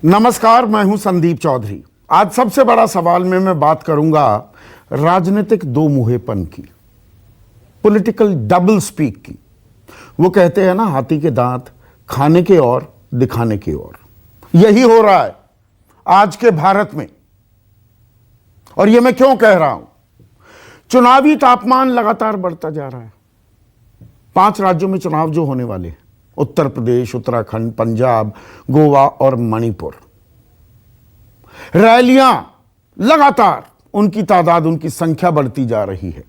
नमस्कार, मैं हूं संदीप चौधरी। आज सबसे बड़ा सवाल में मैं बात करूंगा राजनीतिक दो मुहेपन की, पॉलिटिकल डबल स्पीक की। वो कहते हैं ना, हाथी के दांत खाने के और दिखाने के और। यही हो रहा है आज के भारत में। और ये मैं क्यों कह रहा हूं? चुनावी तापमान लगातार बढ़ता जा रहा है। 5 राज्यों में चुनाव जो होने वाले हैं, उत्तर प्रदेश, उत्तराखंड, पंजाब, गोवा और मणिपुर। रैलियां लगातार, उनकी तादाद, उनकी संख्या बढ़ती जा रही है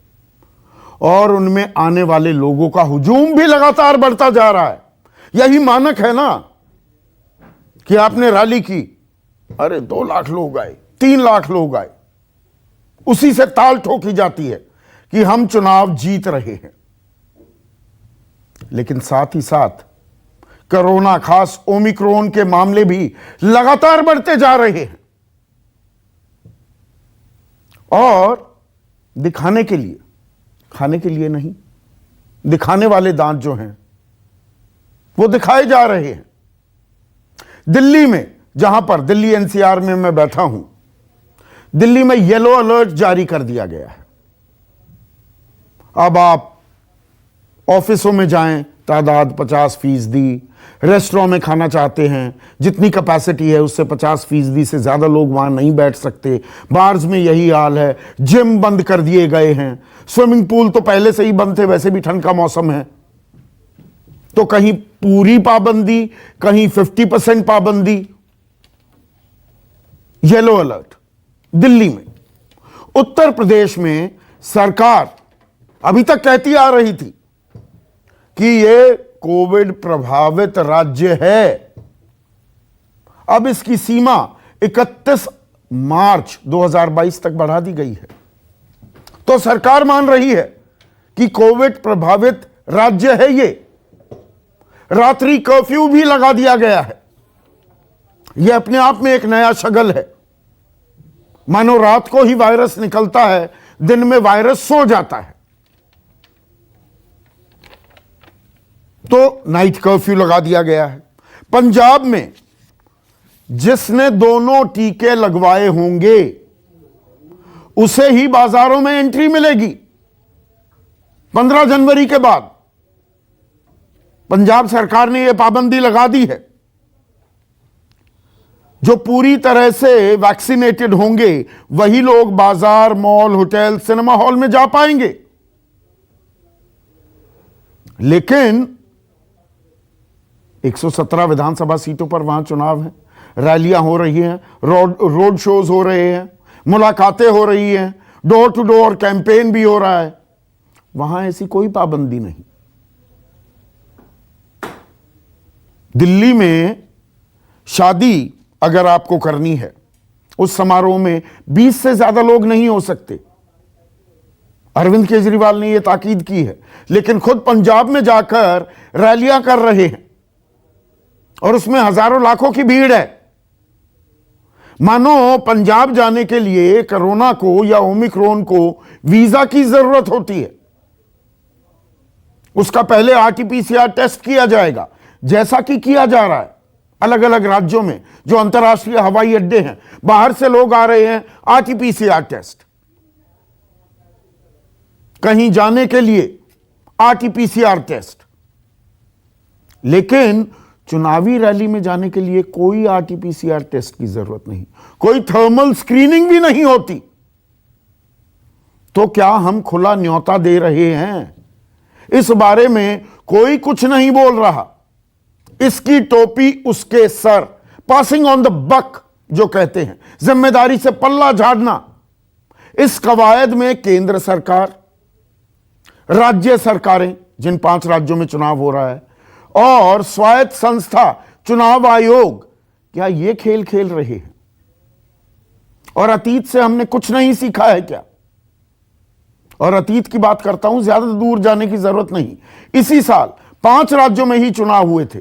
और उनमें आने वाले लोगों का हुजूम भी लगातार बढ़ता जा रहा है। यही मानक है ना कि आपने रैली की, अरे 2 लाख लोग आए, 3 लाख लोग आए, उसी से ताल ठोकी जाती है कि हम चुनाव जीत रहे हैं। लेकिन साथ ही साथ कोरोना, खास ओमिक्रॉन के मामले भी लगातार बढ़ते जा रहे हैं और दिखाने के लिए, खाने के लिए नहीं, दिखाने वाले दांत जो हैं वो दिखाए जा रहे हैं। दिल्ली में, जहां पर दिल्ली एनसीआर में मैं बैठा हूं, दिल्ली में येलो अलर्ट जारी कर दिया गया है। अब आप ऑफिसों में जाएं, तादाद 50%, रेस्टोरेंट में खाना चाहते हैं, जितनी कैपेसिटी है उससे 50% से ज्यादा लोग वहां नहीं बैठ सकते। बार्स में यही हाल है, जिम बंद कर दिए गए हैं, स्विमिंग पूल तो पहले से ही बंद थे, वैसे भी ठंड का मौसम है। तो कहीं पूरी पाबंदी, कहीं 50% पाबंदी। येलो अलर्ट दिल्ली में। उत्तर प्रदेश में सरकार अभी तक कहती आ रही थी कि ये कोविड प्रभावित राज्य है। अब इसकी सीमा 31 मार्च 2022 तक बढ़ा दी गई है। तो सरकार मान रही है कि कोविड प्रभावित राज्य है ये। रात्रि कर्फ्यू भी लगा दिया गया है। यह अपने आप में एक नया शगल है। मानो रात को ही वायरस निकलता है, दिन में वायरस सो जाता है। तो नाइट कर्फ्यू लगा दिया गया है। पंजाब में जिसने दोनों टीके लगवाए होंगे उसे ही बाजारों में एंट्री मिलेगी 15 जनवरी के बाद। पंजाब सरकार ने यह पाबंदी लगा दी है। जो पूरी तरह से वैक्सीनेटेड होंगे वही लोग बाजार, मॉल, होटल, सिनेमा हॉल में जा पाएंगे। लेकिन 117 विधानसभा सीटों पर वहां चुनाव है, रैलियां हो रही हैं, रोड शोज हो रहे हैं, मुलाकातें हो रही हैं, डोर टू डोर कैंपेन भी हो रहा है। वहां ऐसी कोई पाबंदी नहीं। दिल्ली में शादी अगर आपको करनी है, उस समारोह में 20 से ज्यादा लोग नहीं हो सकते। अरविंद केजरीवाल ने यह ताकीद की है, लेकिन खुद पंजाब में जाकर रैलियां कर रहे हैं और उसमें हजारों लाखों की भीड़ है। मानो पंजाब जाने के लिए कोरोना को या ओमिक्रॉन को वीजा की जरूरत होती है। उसका पहले आरटीपीसीआर टेस्ट किया जाएगा, जैसा कि किया जा रहा है अलग अलग राज्यों में। जो अंतर्राष्ट्रीय हवाई अड्डे हैं, बाहर से लोग आ रहे हैं, आरटीपीसीआर टेस्ट। कहीं जाने के लिए आरटीपीसीआर टेस्ट। लेकिन चुनावी रैली में जाने के लिए कोई आरटीपीसीआर टेस्ट की जरूरत नहीं, कोई थर्मल स्क्रीनिंग भी नहीं होती। तो क्या हम खुला न्योता दे रहे हैं? इस बारे में कोई कुछ नहीं बोल रहा। इसकी टोपी उसके सर, पासिंग ऑन द बक जो कहते हैं, जिम्मेदारी से पल्ला झाड़ना। इस कवायद में केंद्र सरकार, राज्य सरकारें, जिन 5 राज्यों में चुनाव हो रहा है, और स्वायत्त संस्था, चुनाव आयोग, क्या ये खेल खेल रहे हैं? और अतीत से हमने कुछ नहीं सीखा है क्या? और अतीत की बात करता हूं, ज्यादा दूर जाने की जरूरत नहीं। इसी साल 5 राज्यों में ही चुनाव हुए थे,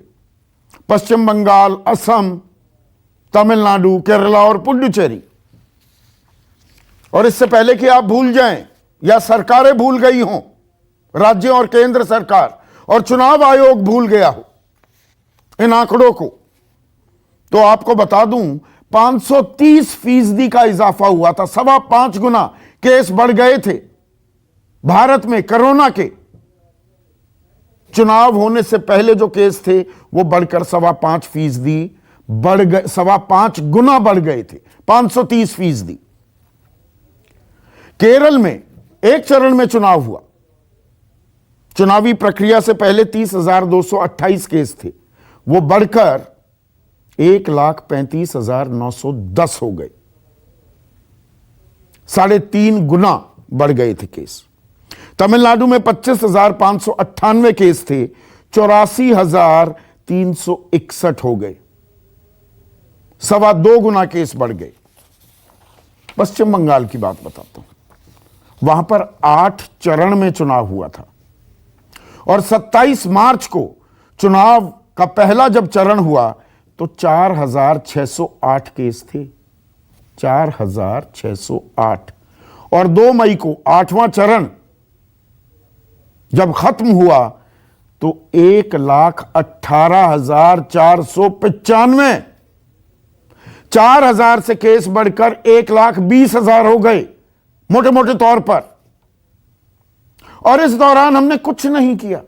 पश्चिम बंगाल, असम, तमिलनाडु, केरला और पुडुचेरी। और इससे पहले कि आप भूल जाएं या सरकारें भूल गई हों, राज्य और केंद्र सरकार और चुनाव आयोग भूल गया हो इन आंकड़ों को, तो आपको बता दूं 530% का इजाफा हुआ था। 5.25 गुना केस बढ़ गए थे भारत में कोरोना के। चुनाव होने से पहले जो केस थे वो बढ़कर 5.25% बढ़ गए, 5.25 गुना बढ़ गए थे, 530%। केरल में एक चरण में चुनाव हुआ। चुनावी प्रक्रिया से पहले 30,228 केस थे, वो बढ़कर 1,35,910 हो गए, 3.5 गुना बढ़ गए थे केस। तमिलनाडु में 25,598 केस थे, 84,361 हो गए, 2.25 गुना केस बढ़ गए। पश्चिम बंगाल की बात बताता हूं, वहां पर 8 चरण में चुनाव हुआ था और 27 मार्च को चुनाव का पहला जब चरण हुआ तो 4,608 केस थे, 4,608। और 2 मई को 8वां चरण जब खत्म हुआ तो 1,18,495, 4,000 से केस बढ़कर 1,20,000 हो गए मोटे मोटे तौर पर। और इस दौरान हमने कुछ नहीं किया,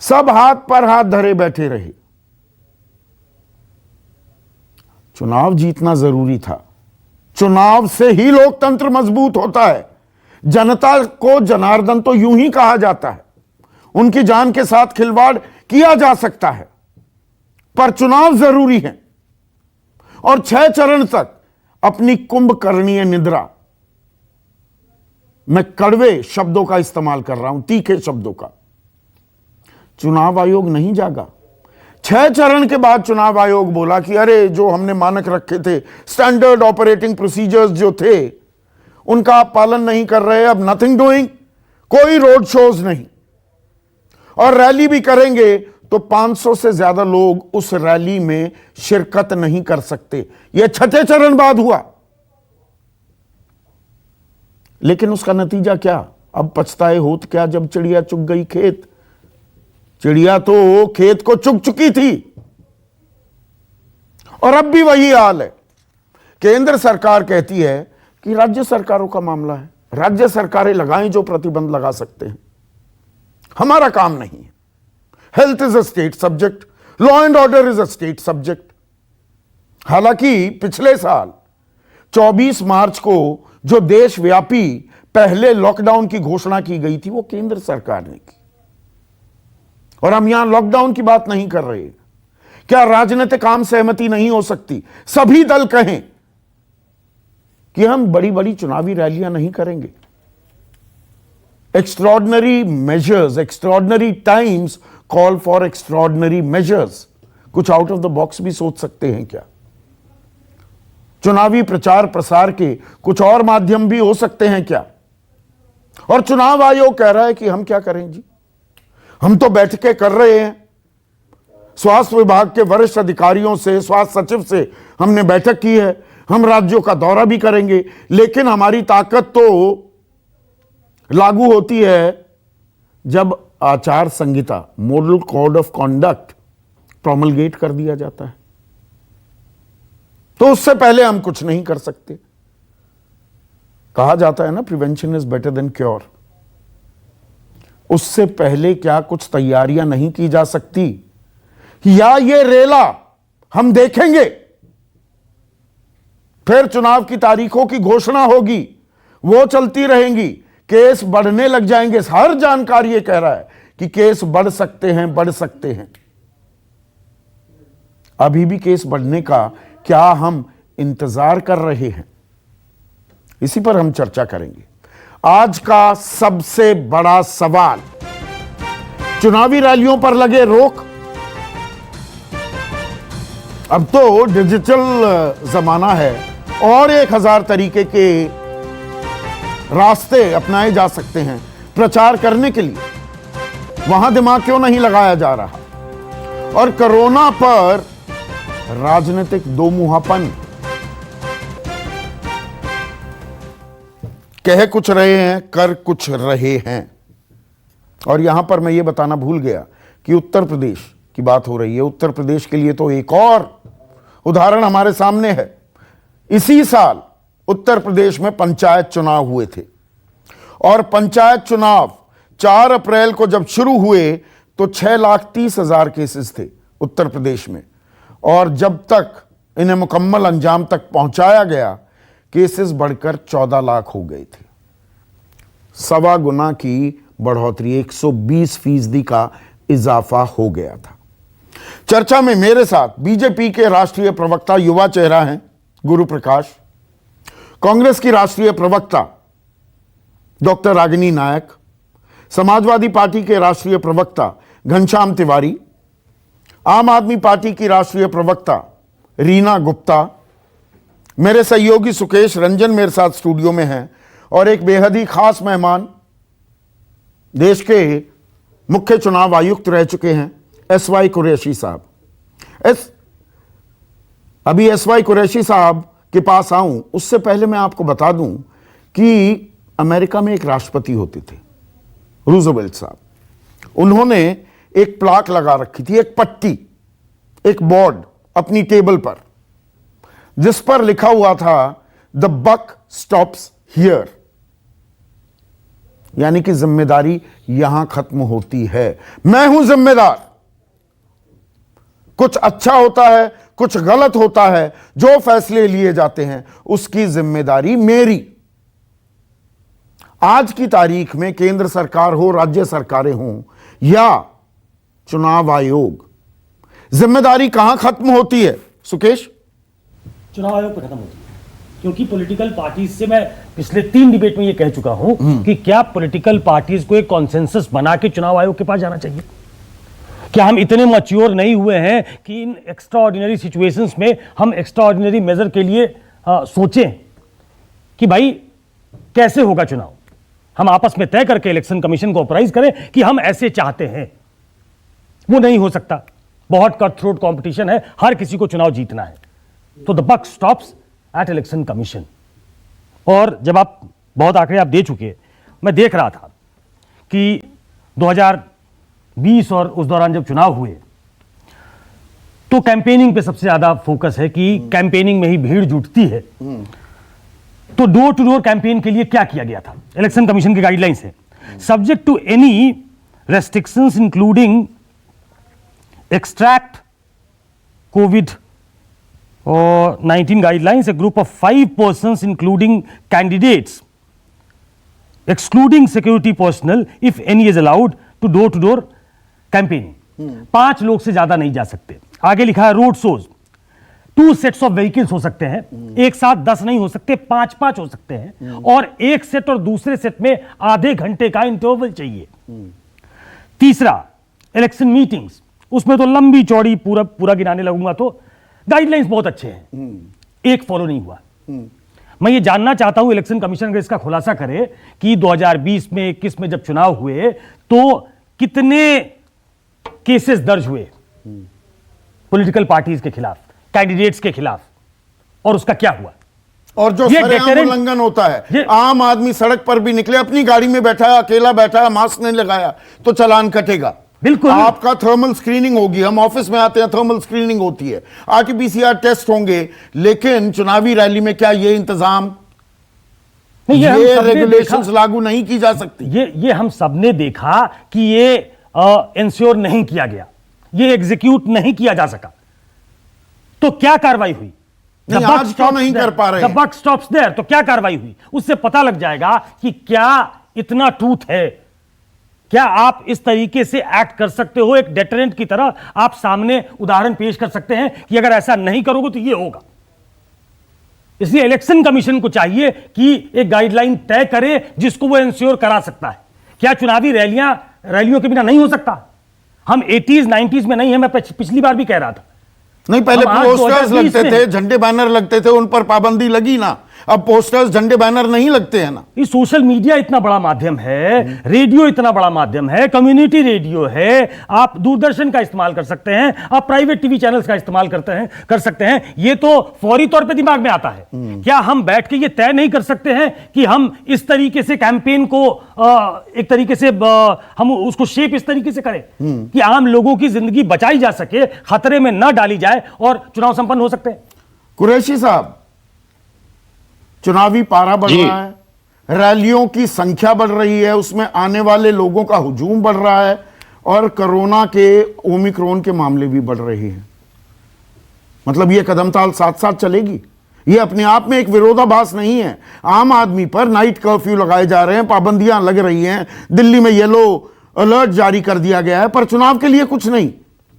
सब हाथ पर हाथ धरे बैठे रहे। चुनाव जीतना जरूरी था, चुनाव से ही लोकतंत्र मजबूत होता है। जनता को जनार्दन तो यूं ही कहा जाता है, उनकी जान के साथ खिलवाड़ किया जा सकता है, पर चुनाव जरूरी है। और 6 चरण तक अपनी कुंभकर्णीय निद्रा, मैं कड़वे शब्दों का इस्तेमाल कर रहा हूं, तीखे शब्दों का, चुनाव आयोग नहीं जागा। 6 चरण के बाद चुनाव आयोग बोला कि अरे जो हमने मानक रखे थे, स्टैंडर्ड ऑपरेटिंग प्रोसीजर्स जो थे, उनका आप पालन नहीं कर रहे, अब नथिंग डूइंग, कोई रोड शोज नहीं, और रैली भी करेंगे तो 500 से ज्यादा लोग उस रैली में शिरकत नहीं कर सकते। यह 6ठे चरण बाद हुआ। लेकिन उसका नतीजा क्या? अब पछताए होत क्या जब चिड़िया चुग गई खेत। चिड़िया तो खेत को चुग चुकी थी और अब भी वही हाल है। केंद्र सरकार कहती है कि राज्य सरकारों का मामला है, राज्य सरकारें लगाएं जो प्रतिबंध लगा सकते हैं, हमारा काम नहीं है। Health is a state subject, law and order is a state subject. हालांकि पिछले साल 24 मार्च को जो देशव्यापी पहले लॉकडाउन की घोषणा की गई थी वो केंद्र सरकार ने की, और हम यहां लॉकडाउन की बात नहीं कर रहे। क्या राजनीतिक आम सहमति नहीं हो सकती? सभी दल कहें कि हम बड़ी बड़ी चुनावी रैलियां नहीं करेंगे। Extraordinary measures, extraordinary times call for extraordinary measures. कुछ आउट ऑफ द बॉक्स भी सोच सकते हैं क्या? चुनावी प्रचार प्रसार के कुछ और माध्यम भी हो सकते हैं क्या? और चुनाव आयोग कह रहा है कि हम क्या करें जी, हम तो बैठ के कर रहे हैं। स्वास्थ्य विभाग के वरिष्ठ अधिकारियों से, स्वास्थ्य सचिव से हमने बैठक की है, हम राज्यों का दौरा भी करेंगे, लेकिन हमारी ताकत तो लागू होती है जब आचार संहिता, model code of conduct promulgate कर दिया जाता है, तो उससे पहले हम कुछ नहीं कर सकते। कहा जाता है ना, prevention is better than cure. उससे पहले क्या कुछ तैयारियां नहीं की जा सकती? या ये रेला हम देखेंगे, फिर चुनाव की तारीखों की घोषणा होगी, वो चलती रहेंगी, केस बढ़ने लग जाएंगे। हर जानकार ये कह रहा है कि केस बढ़ सकते हैं, बढ़ सकते हैं। अभी भी केस बढ़ने का क्या हम इंतजार कर रहे हैं? इसी पर हम चर्चा करेंगे। आज का सबसे बड़ा सवाल, चुनावी रैलियों पर लगे रोक। अब तो डिजिटल जमाना है और 1000 तरीके के रास्ते अपनाए जा सकते हैं प्रचार करने के लिए। वहां दिमाग क्यों नहीं लगाया जा रहा? और कोरोना पर राजनीतिक दोमुहापन, कह कुछ रहे हैं, कर कुछ रहे हैं। और यहां पर मैं ये बताना भूल गया कि उत्तर प्रदेश की बात हो रही है, उत्तर प्रदेश के लिए तो एक और उदाहरण हमारे सामने है। इसी साल उत्तर प्रदेश में पंचायत चुनाव हुए थे और पंचायत चुनाव 4 अप्रैल को जब शुरू हुए तो 6,30,000 केसेस थे उत्तर प्रदेश में, और जब तक इन्हें मुकम्मल अंजाम तक पहुंचाया गया केसेस बढ़कर 14 लाख हो गए थे। 1.25 गुना की बढ़ोतरी, 120% का इजाफा हो गया था। चर्चा में मेरे साथ बीजेपी के राष्ट्रीय प्रवक्ता, युवा चेहरा हैं गुरु प्रकाश, कांग्रेस की राष्ट्रीय प्रवक्ता डॉक्टर रागिनी नायक, समाजवादी पार्टी के राष्ट्रीय प्रवक्ता घनश्याम तिवारी, आम आदमी पार्टी की राष्ट्रीय प्रवक्ता रीना गुप्ता, मेरे सहयोगी सुकेश रंजन मेरे साथ स्टूडियो में हैं, और एक बेहद ही खास मेहमान, देश के मुख्य चुनाव आयुक्त रह चुके हैं SY कुरैशी साहब। अभी SY कुरैशी साहब के पास आऊं उससे पहले मैं आपको बता दूं कि अमेरिका में एक राष्ट्रपति होते थे, रूजवेल्ट साहब। उन्होंने एक प्लाक लगा रखी थी, एक पट्टी, एक बोर्ड अपनी टेबल पर, जिस पर लिखा हुआ था द बक स्टॉप्स हियर, यानी कि जिम्मेदारी यहां खत्म होती है। मैं हूं जिम्मेदार, कुछ अच्छा होता है, कुछ गलत होता है, जो फैसले लिए जाते हैं उसकी जिम्मेदारी मेरी। आज की तारीख में केंद्र सरकार हो, राज्य सरकारें हों या चुनाव आयोग, जिम्मेदारी कहां खत्म होती है सुकेश? चुनाव आयोग पर खत्म होती है, क्योंकि पॉलिटिकल पार्टीज से मैं पिछले 3 डिबेट में ये कह चुका हूं कि क्या पॉलिटिकल पार्टीज को एक कॉन्सेंसस बना के चुनाव आयोग के पास जाना चाहिए। क्या हम इतने मैच्योर नहीं हुए हैं कि इन एक्स्ट्राऑर्डिनरी सिचुएशंस में हम एक्स्ट्राऑर्डिनरी मेजर के लिए सोचें कि भाई कैसे होगा चुनाव? हम आपस में तय करके इलेक्शन कमीशन को ऑथराइज करें कि हम ऐसे चाहते हैं। वो नहीं हो सकता, बहुत कट थ्रोट कॉम्पिटिशन है, हर किसी को चुनाव जीतना है। तो the buck stops at election commission. और जब आप बहुत आंकड़े आप दे चुके, मैं देख रहा था कि 2020 और उस दौरान जब चुनाव हुए तो कैंपेनिंग पे सबसे ज्यादा फोकस है कि कैंपेनिंग में ही भीड़ जुटती है। तो डोर टू डोर कैंपेन के लिए क्या किया गया था? इलेक्शन कमीशन की गाइडलाइंस है, subject to any restrictions including extract COVID-19 guidelines, a group of 5 persons including candidates, excluding security personnel if any is allowed to door campaigning। 5 लोग से ज्यादा नहीं जा सकते। आगे लिखा है road shows 2 sets of vehicles हो सकते हैं, एक साथ 10 नहीं हो सकते, 5-5 हो सकते हैं, और एक सेट और दूसरे सेट में आधे घंटे का इंटरवल चाहिए। तीसरा, इलेक्शन मीटिंग्स, उसमें तो लंबी चौड़ी पूरा गिनाने लगूंगा तो गाइडलाइंस बहुत अच्छे हैं, एक फॉलो नहीं हुआ। मैं ये जानना चाहता हूं इलेक्शन कमीशन अगर इसका खुलासा करे कि 2020 में 21 में जब चुनाव हुए तो कितने केसेस दर्ज हुए पॉलिटिकल पार्टीज के खिलाफ, कैंडिडेट्स के खिलाफ, और उसका क्या हुआ। और जो सरेआम उल्लंघन होता है, आम आदमी सड़क पर भी निकले, अपनी गाड़ी में बैठा है, अकेला बैठा है, मास्क नहीं लगाया तो चालान कटेगा। बिल्कुल, आपका थर्मल स्क्रीनिंग होगी, हम ऑफिस में आते हैं, थर्मल स्क्रीनिंग होती है, RT-PCR टेस्ट होंगे, लेकिन चुनावी रैली में क्या ये इंतजाम, ये रेगुलेशंस लागू नहीं की जा सकती? ये हम सबने देखा कि ये इंश्योर नहीं किया गया, ये एग्जीक्यूट नहीं किया जा सका। तो क्या कार्रवाई हुई? नहीं, आज क्यों नहीं कर पा रहे? The buck stops there. तो क्या कार्रवाई हुई? उससे पता लग जाएगा कि क्या इतना ट्रूथ है, क्या आप इस तरीके से एक्ट कर सकते हो, एक डेटरेंट की तरह आप सामने उदाहरण पेश कर सकते हैं कि अगर ऐसा नहीं करोगे तो ये होगा। इसलिए इलेक्शन कमीशन को चाहिए कि एक गाइडलाइन तय करे जिसको वो इंश्योर करा सकता है। क्या चुनावी रैलियों के बिना नहीं हो सकता? हम 80s 90s में नहीं है, मैं पिछली बार भी कह रहा था। नहीं, पहले पोस्टर्स लगते थे, झंडे बैनर लगते थे, उन पर पाबंदी लगी ना, अब पोस्टर्स, झंडे, बैनर नहीं लगते हैं ना। ये सोशल मीडिया इतना बड़ा माध्यम है, रेडियो इतना बड़ा माध्यम है, कम्युनिटी रेडियो है, आप दूरदर्शन का इस्तेमाल कर सकते हैं, आप प्राइवेट टीवी चैनल्स का इस्तेमाल कर सकते हैं। ये तो फौरी तौर पे दिमाग में आता है। क्या हम बैठ के ये तय नहीं कर सकते हैं कि हम इस तरीके से कैंपेन को एक तरीके से हम उसको शेप इस तरीके से करें कि आम लोगों की जिंदगी बचाई जा सके, खतरे में न डाली जाए और चुनाव संपन्न हो सकते हैं? कुरैशी साहब, चुनावी पारा बढ़ रहा है, रैलियों की संख्या बढ़ रही है, उसमें आने वाले लोगों का हुजूम बढ़ रहा है और कोरोना के ओमिक्रॉन के मामले भी बढ़ रहे हैं। मतलब ये कदम ताल साथ साथ चलेगी। ये अपने आप में एक विरोधाभास नहीं है। आम आदमी पर नाइट कर्फ्यू लगाए जा रहे हैं, पाबंदियां लग रही हैं, दिल्ली में येलो अलर्ट जारी कर दिया गया है, पर चुनाव के लिए कुछ नहीं।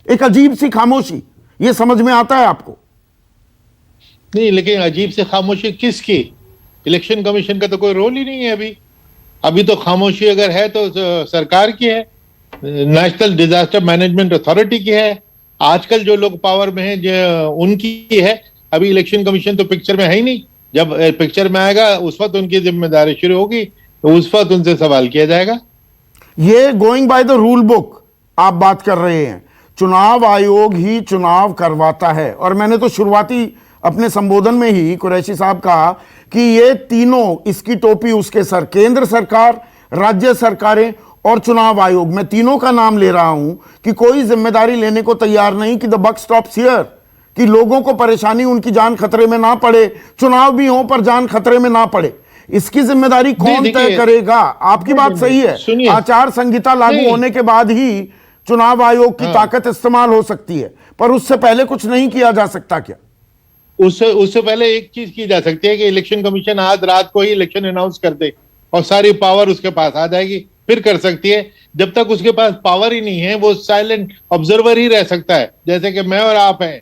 एक अजीब सी खामोशी, ये समझ में आता है आपको? नहीं, लेकिन अजीब से खामोशी किसकी? इलेक्शन कमीशन का तो कोई रोल ही नहीं है अभी तो खामोशी अगर है तो सरकार की है, नेशनल डिजास्टर मैनेजमेंट अथॉरिटी की है, आजकल जो लोग पावर में हैं उनकी है। अभी इलेक्शन कमीशन तो पिक्चर में है ही नहीं। जब पिक्चर में आएगा उस वक्त उनकी जिम्मेदारी शुरू होगी, तो उस वक्त उनसे सवाल किया जाएगा। ये going by the rule book आप बात कर रहे हैं। चुनाव आयोग ही चुनाव करवाता है, और मैंने तो शुरुआती अपने संबोधन में ही कुरैशी साहब कहा कि ये तीनों, इसकी टोपी उसके सर, केंद्र सरकार, राज्य सरकारें और चुनाव आयोग, मैं तीनों का नाम ले रहा हूं कि कोई जिम्मेदारी लेने को तैयार नहीं कि द बक स्टॉप्स हियर, कि लोगों को परेशानी, उनकी जान खतरे में ना पड़े, चुनाव भी हो पर जान खतरे में ना पड़े। इसकी जिम्मेदारी कौन तय करेगा? आपकी बात सही है, आचार संहिता लागू होने के बाद ही चुनाव आयोग की ताकत इस्तेमाल हो सकती है, पर उससे पहले कुछ नहीं किया जा सकता क्या? उससे पहले एक चीज की जा सकती है कि इलेक्शन कमीशन आज रात को ही इलेक्शन अनाउंस कर दे और सारी पावर उसके पास आ जाएगी, फिर कर सकती है। जब तक उसके पास पावर ही नहीं है, वो साइलेंट ऑब्जर्वर ही रह सकता है, जैसे कि मैं और आप हैं।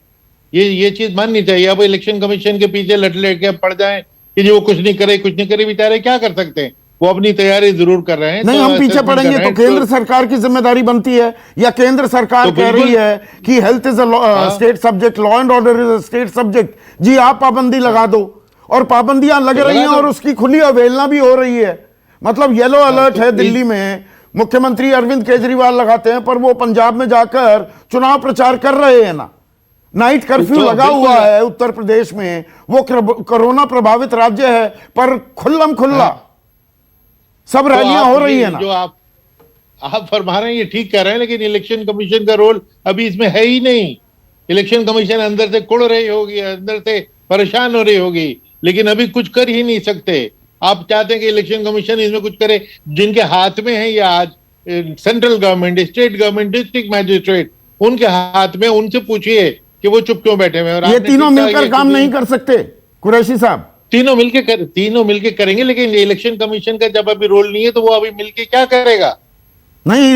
ये चीज माननी चाहिए। अब इलेक्शन कमीशन के पीछे लट के पड़ जाए कि जो कुछ नहीं करे, बेचारे क्या कर सकते हैं? वो अपनी तैयारी जरूर कर रहे हैं। नहीं, तो हम पीछे पड़ेंगे तो केंद्र सरकार की जिम्मेदारी बनती है, या केंद्र सरकार कह रही है कि health is a state subject, law and order is a state subject, जी आप पाबंदी लगा दो, और पाबंदियां लग रही हैं और उसकी खुली अवहेलना भी हो रही है। मतलब येलो अलर्ट है दिल्ली में, मुख्यमंत्री अरविंद केजरीवाल लगाते हैं, पर वो पंजाब में जाकर चुनाव प्रचार कर रहे हैं ना। नाइट कर्फ्यू लगा हुआ है उत्तर प्रदेश में, वो कोरोना प्रभावित राज्य है, पर खुल्लम खुल्ला सब रैलियां हो रही है ना। जो आप फरमा रहे हैं ये ठीक कर रहे हैं, लेकिन इलेक्शन कमीशन का रोल अभी इसमें है ही नहीं। इलेक्शन कमीशन अंदर से कुड़ रही होगी, अंदर से परेशान हो रही होगी, लेकिन अभी कुछ कर ही नहीं सकते। आप चाहते हैं कि इलेक्शन कमीशन इसमें कुछ करे? जिनके हाथ में है ये आज, central government, state government, district magistrate, उनके हाथ में, उनसे पूछिए कि वो चुप क्यों बैठे हुए हैं। ये तीनों मिलकर काम नहीं कर सकते कुरैशी साहब? तीनों मिलके करेंगे, लेकिन इलेक्शन कमीशन का जब अभी रोल नहीं है तो वो अभी मिलके क्या करेगा? नहीं,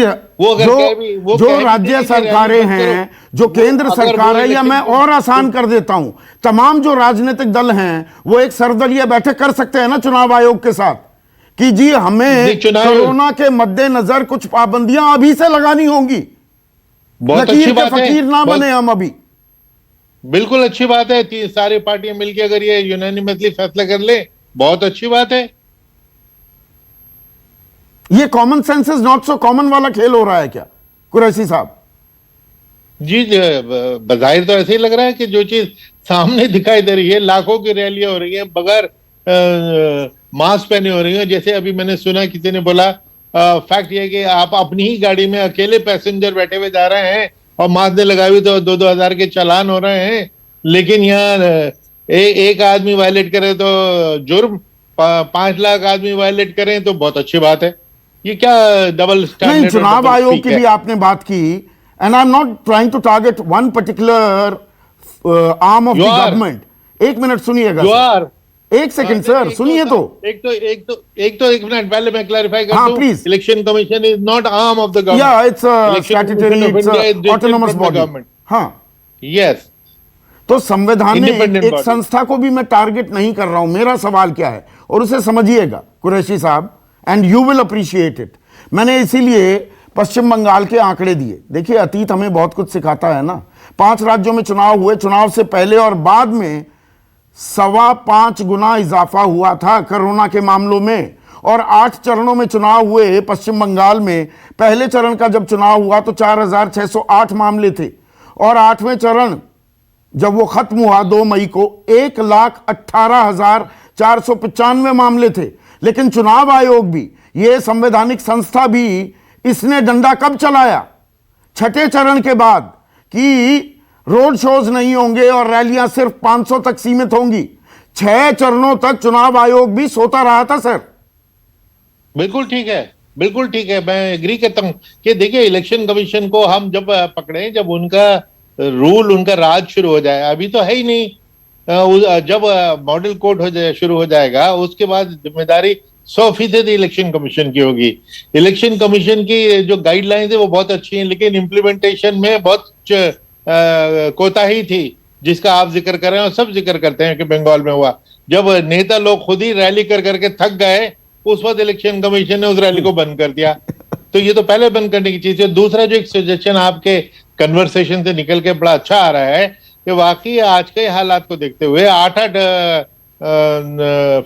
जो राज्य सरकारें हैं, जो केंद्र सरकार है, या मैं और आसान कर देता हूं, तमाम जो राजनीतिक दल हैं वो एक सर्वदलीय बैठक कर सकते हैं ना चुनाव आयोग के साथ, कि जी हमें कोरोना के मद्देनजर कुछ पाबंदियां अभी से लगानी होंगी, लकीर के फकीर ना बने हम अभी। बिल्कुल अच्छी बात है। सारी पार्टियां मिलकर अगर ये यूनानिमसली फैसला कर ले, बहुत अच्छी बात है। ये common sense is not so common वाला खेल हो रहा है क्या कुरैशी साहब? जी, बजाहिर तो ऐसे ही लग रहा है कि जो चीज सामने दिखाई दे रही है, लाखों की रैलियां हो रही हैं बगैर मास्क पहने हो रही हैं। जैसे अभी मैंने सुना, किसी ने बोला, फैक्ट ये कि आप अपनी ही गाड़ी में अकेले पैसेंजर बैठे हुए जा रहे हैं और मास्क नहीं लगाए हुए तो 2-2 हजार के चालान हो रहे हैं, लेकिन यहाँ एक आदमी वायलेट करे तो जुर्म, 5 लाख आदमी वायलेट करें तो बहुत अच्छी बात है। ये क्या डबल स्टैंडर्ड? नहीं, चुनाव आयोग की भी आपने बात की, and I am not trying to target one particular arm of the government. एक मिनट सुनिएगा, एक सेकंड सर, सुनिए तो। एक मिनट पहले मैं क्लैरिफाई कर दूं, please. Election commission is not arm of the government. या it's a statutory, it's a autonomous body. हां, यस। तो संविधान ने एक संस्था को भी मैं टारगेट नहीं कर रहा हूं। मेरा सवाल क्या है, और उसे समझिएगा कुरैशी साहब, and you will appreciate it. मैंने इसीलिए पश्चिम बंगाल के आंकड़े दिए। देखिए, अतीत हमें बहुत कुछ सिखाता है ना। 5 राज्यों में चुनाव हुए, चुनाव से पहले और बाद में 5.25 गुना इजाफा हुआ था कोरोना के मामलों में। और 8 चरणों में चुनाव हुए पश्चिम बंगाल में। पहले चरण का जब चुनाव हुआ तो 4,608 मामले थे, और 8वें चरण जब वो खत्म हुआ 2 मई को 1,18,495 मामले थे। लेकिन चुनाव आयोग भी, ये संवैधानिक संस्था भी, इसने डंडा कब चलाया? 6ठे चरण के बाद, कि रोड शोज नहीं होंगे और रैलियां सिर्फ 500 तक सीमित होंगी। 6 चरणों तक चुनाव आयोग भी सोता रहा था सर। बिल्कुल ठीक है, बिल्कुल ठीक है, मैं एग्री करता हूं कि देखिए इलेक्शन कमीशन को हम जब पकड़े, जब उनका रूल, उनका राज शुरू हो जाए, अभी तो है ही नहीं। जब मॉडल कोर्ट शुरू हो जाएगा, उसके बाद जिम्मेदारी 100% इलेक्शन कमीशन की होगी। इलेक्शन कमीशन की जो गाइडलाइंस है वो बहुत अच्छी हैं, लेकिन इम्प्लीमेंटेशन में बहुत कोताही थी, जिसका आप जिक्र कर रहे हैं और सब जिक्र करते हैं कि बंगाल में हुआ। जब नेता लोग खुद ही रैली कर करके थक गए, उस वक्त इलेक्शन कमीशन ने उस रैली को बंद कर दिया। तो ये तो पहले बंद करने की चीज है। दूसरा जो एक सजेशन आपके कन्वर्सेशन से निकल के बड़ा अच्छा आ रहा है कि वाकई आज के हालात को देखते हुए 8-8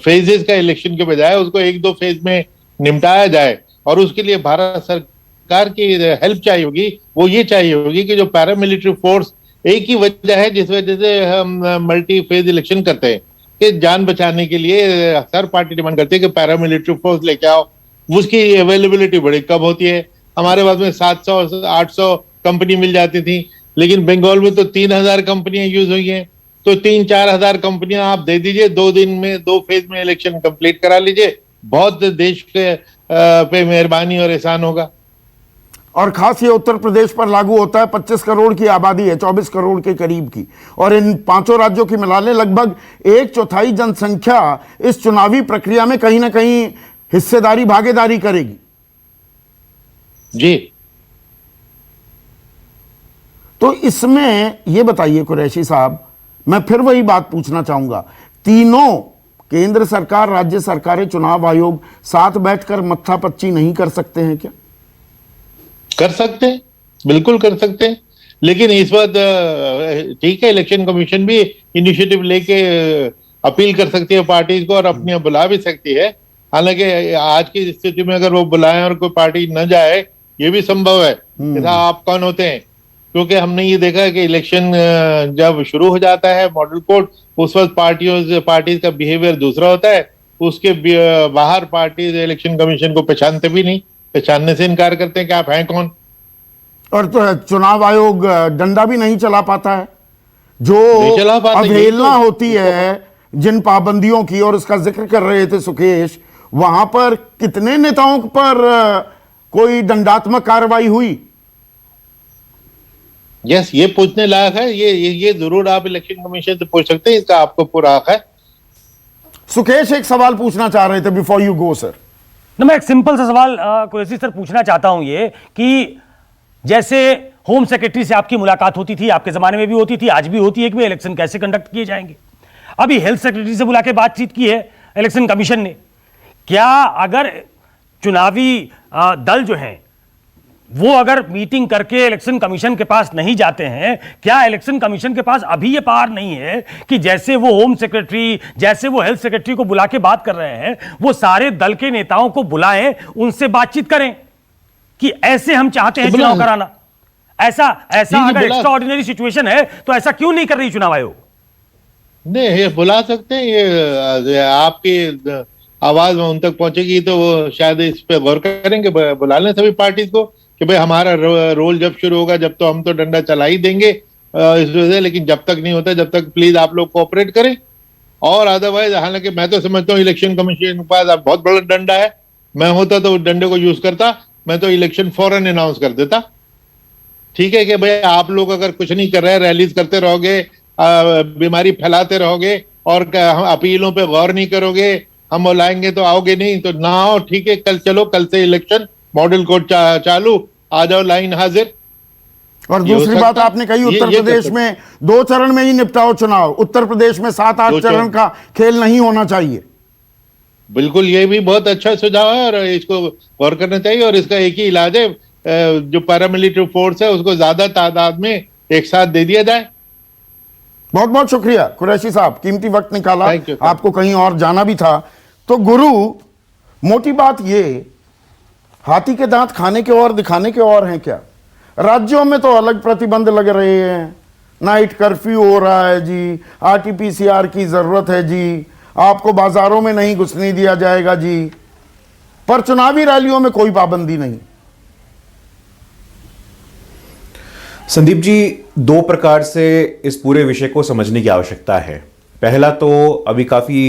फेजेस का इलेक्शन के बजाय उसको 1-2 फेज में निपटाया जाए, और उसके लिए भारत सरकार की हेल्प चाहिए होगी। वो ये चाहिए होगी कि जो पैरामिलिट्री फोर्स, एक ही वजह है जिस वजह से हम मल्टी फेज इलेक्शन करते हैं कि जान बचाने के लिए हर पार्टी डिमांड करती है कि पैरामिलिट्री फोर्स लेके आओ। उसकी अवेलेबिलिटी बड़ी कम होती है। हमारे पास में 700-800 कंपनी मिल जाती थी, लेकिन बंगाल में तो 3,000 कंपनियां यूज हुई हैं। तो 3-4 हजार कंपनियां आप दे दीजिए, 2 दिन में 2 फेज में इलेक्शन कंप्लीट करा लीजिए, बहुत देश के पे मेहरबानी और एहसान होगा। और खास ये उत्तर प्रदेश पर लागू होता है। 25 करोड़ की आबादी है, 24 करोड़ के करीब की, और इन 5 राज्यों की मिला ले लगभग 1/4 जनसंख्या इस चुनावी प्रक्रिया में कहीं ना कहीं हिस्सेदारी, भागीदारी करेगी। जी, तो इसमें ये बताइए कुरैशी साहब, मैं फिर वही बात पूछना चाहूंगा, तीनों केंद्र सरकार, राज्य सरकारें, चुनाव आयोग साथ बैठकर मत्थापच्ची नहीं कर सकते हैं क्या? कर सकते हैं, बिल्कुल कर सकते हैं। लेकिन इस बात ठीक है, इलेक्शन कमीशन भी इनिशिएटिव लेके अपील कर सकती है पार्टीज को, और अपनी बुला भी सकती है। हालांकि आज की स्थिति में अगर वो बुलाएं और कोई पार्टी न जाए, ये भी संभव है। जैसा आप कौन होते हैं, क्योंकि हमने ये देखा है कि इलेक्शन जब शुरू हो जाता है मॉडल कोड, उस वक्त पार्टीज का बिहेवियर दूसरा होता है। उसके बाहर पार्टीज इलेक्शन कमीशन को पहचानते भी नहीं, पहचानने से इनकार करते हैं कि आप हैं कौन। और तो चुनाव आयोग डंडा भी नहीं चला पाता है। जो नहीं चला पाता, अवहेलना होती है जिन पाबंदियों की, और उसका जिक्र कर रहे थे सुकेश, वहां पर कितने नेताओं पर कोई दंडात्मक कार्रवाई हुई? यस, ये पूछने लायक है। ये जरूर आप इलेक्शन कमीशन से पूछ सकते हैं, इसका आपको पूरा हक है। सुकेश एक सवाल पूछना चाह रहे थे बिफोर यू गो सर। ना, मैं एक सिंपल सा सवाल कुरैशी सर पूछना चाहता हूं, ये कि जैसे होम सेक्रेटरी से आपकी मुलाकात होती थी, आपके जमाने में भी होती थी, आज भी होती है कि इलेक्शन कैसे कंडक्ट किए जाएंगे। अभी हेल्थ सेक्रेटरी से बुला के बातचीत की है इलेक्शन कमीशन ने। क्या अगर चुनावी दल जो हैं वो अगर मीटिंग करके इलेक्शन कमीशन के पास नहीं जाते हैं, क्या इलेक्शन कमीशन के पास अभी ये पावर नहीं है कि जैसे वो होम सेक्रेटरी, जैसे वो हेल्थ सेक्रेटरी को बुला के बात कर रहे हैं, वो सारे दल के नेताओं को बुलाएं, उनसे बातचीत करें कि ऐसे हम चाहते हैं चुनाव कराना? ऐसा अगर एक्स्ट्राऑर्डिनरी सिचुएशन है तो ऐसा क्यों नहीं कर रही चुनाव आयोग? नहीं, ये बुला सकते हैं। ये आपकी आवाज उन तक पहुंचेगी तो वो शायद इस पे गौर करेंगे। बुला लें सभी पार्टीज को कि भाई हमारा रोल जब शुरू होगा, जब तो हम तो डंडा चला ही देंगे इस वजह से, लेकिन जब तक नहीं होता, जब तक प्लीज आप लोग कोऑपरेट करें। और अदरवाइज, हालांकि मैं तो समझता हूँ इलेक्शन कमीशन के पास बहुत बड़ा डंडा है। मैं होता तो उस डंडे को यूज करता, मैं तो इलेक्शन फौरन अनाउंस कर देता। ठीक है कि भाई आप लोग अगर कुछ नहीं कर रहे, रैलीज करते रहोगे, बीमारी फैलाते रहोगे और अपीलों पे गौर नहीं करोगे, हम बुलाएंगे तो आओगे नहीं, तो ना आओ। ठीक है, कल चलो, कल से इलेक्शन मॉडल कोड चालू, आ जाओ, लाइन हाजिर। और दूसरी बात आपने कही, उत्तर प्रदेश में 2 चरण में ही निपटाओ चुनाव, उत्तर प्रदेश में 7-8 चरण का खेल नहीं होना चाहिए। बिल्कुल, ये भी बहुत अच्छा सुझाव है और इसको गौर करना चाहिए। और इसका एक ही इलाज है, जो पैरामिलिट्री फोर्स है उसको ज्यादा तादाद में एक साथ दे दिया जाए। बहुत बहुत शुक्रिया कुरैशी साहब, कीमती वक्त निकाला, Thank you, sir. आपको कहीं और जाना भी था। तो गुरु, मोटी बात ये, हाथी के दांत खाने के और दिखाने के और हैं क्या? राज्यों में तो अलग प्रतिबंध लग रहे हैं, नाइट कर्फ्यू हो रहा है जी, आरटीपीसीआर की जरूरत है जी, आपको बाजारों में नहीं घुसने दिया जाएगा जी, पर चुनावी रैलियों में कोई पाबंदी नहीं। संदीप जी, दो प्रकार से इस पूरे विषय को समझने की आवश्यकता है। पहला तो अभी काफी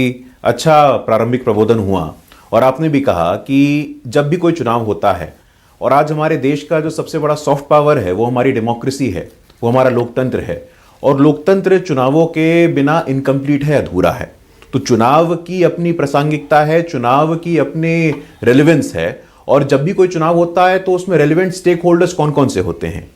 अच्छा प्रारंभिक प्रबोधन हुआ और आपने भी कहा कि जब भी कोई चुनाव होता है, और आज हमारे देश का जो सबसे बड़ा सॉफ्ट पावर है वो हमारी डेमोक्रेसी है, वो हमारा लोकतंत्र है, और लोकतंत्र चुनावों के बिना इनकम्प्लीट है, अधूरा है। तो चुनाव की अपनी प्रासंगिकता है, चुनाव की अपनी रेलेवेंस है, और जब भी कोई चुनाव होता है तो उसमें रेलेवेंट स्टेक होल्डर्स कौन कौन से होते हैं?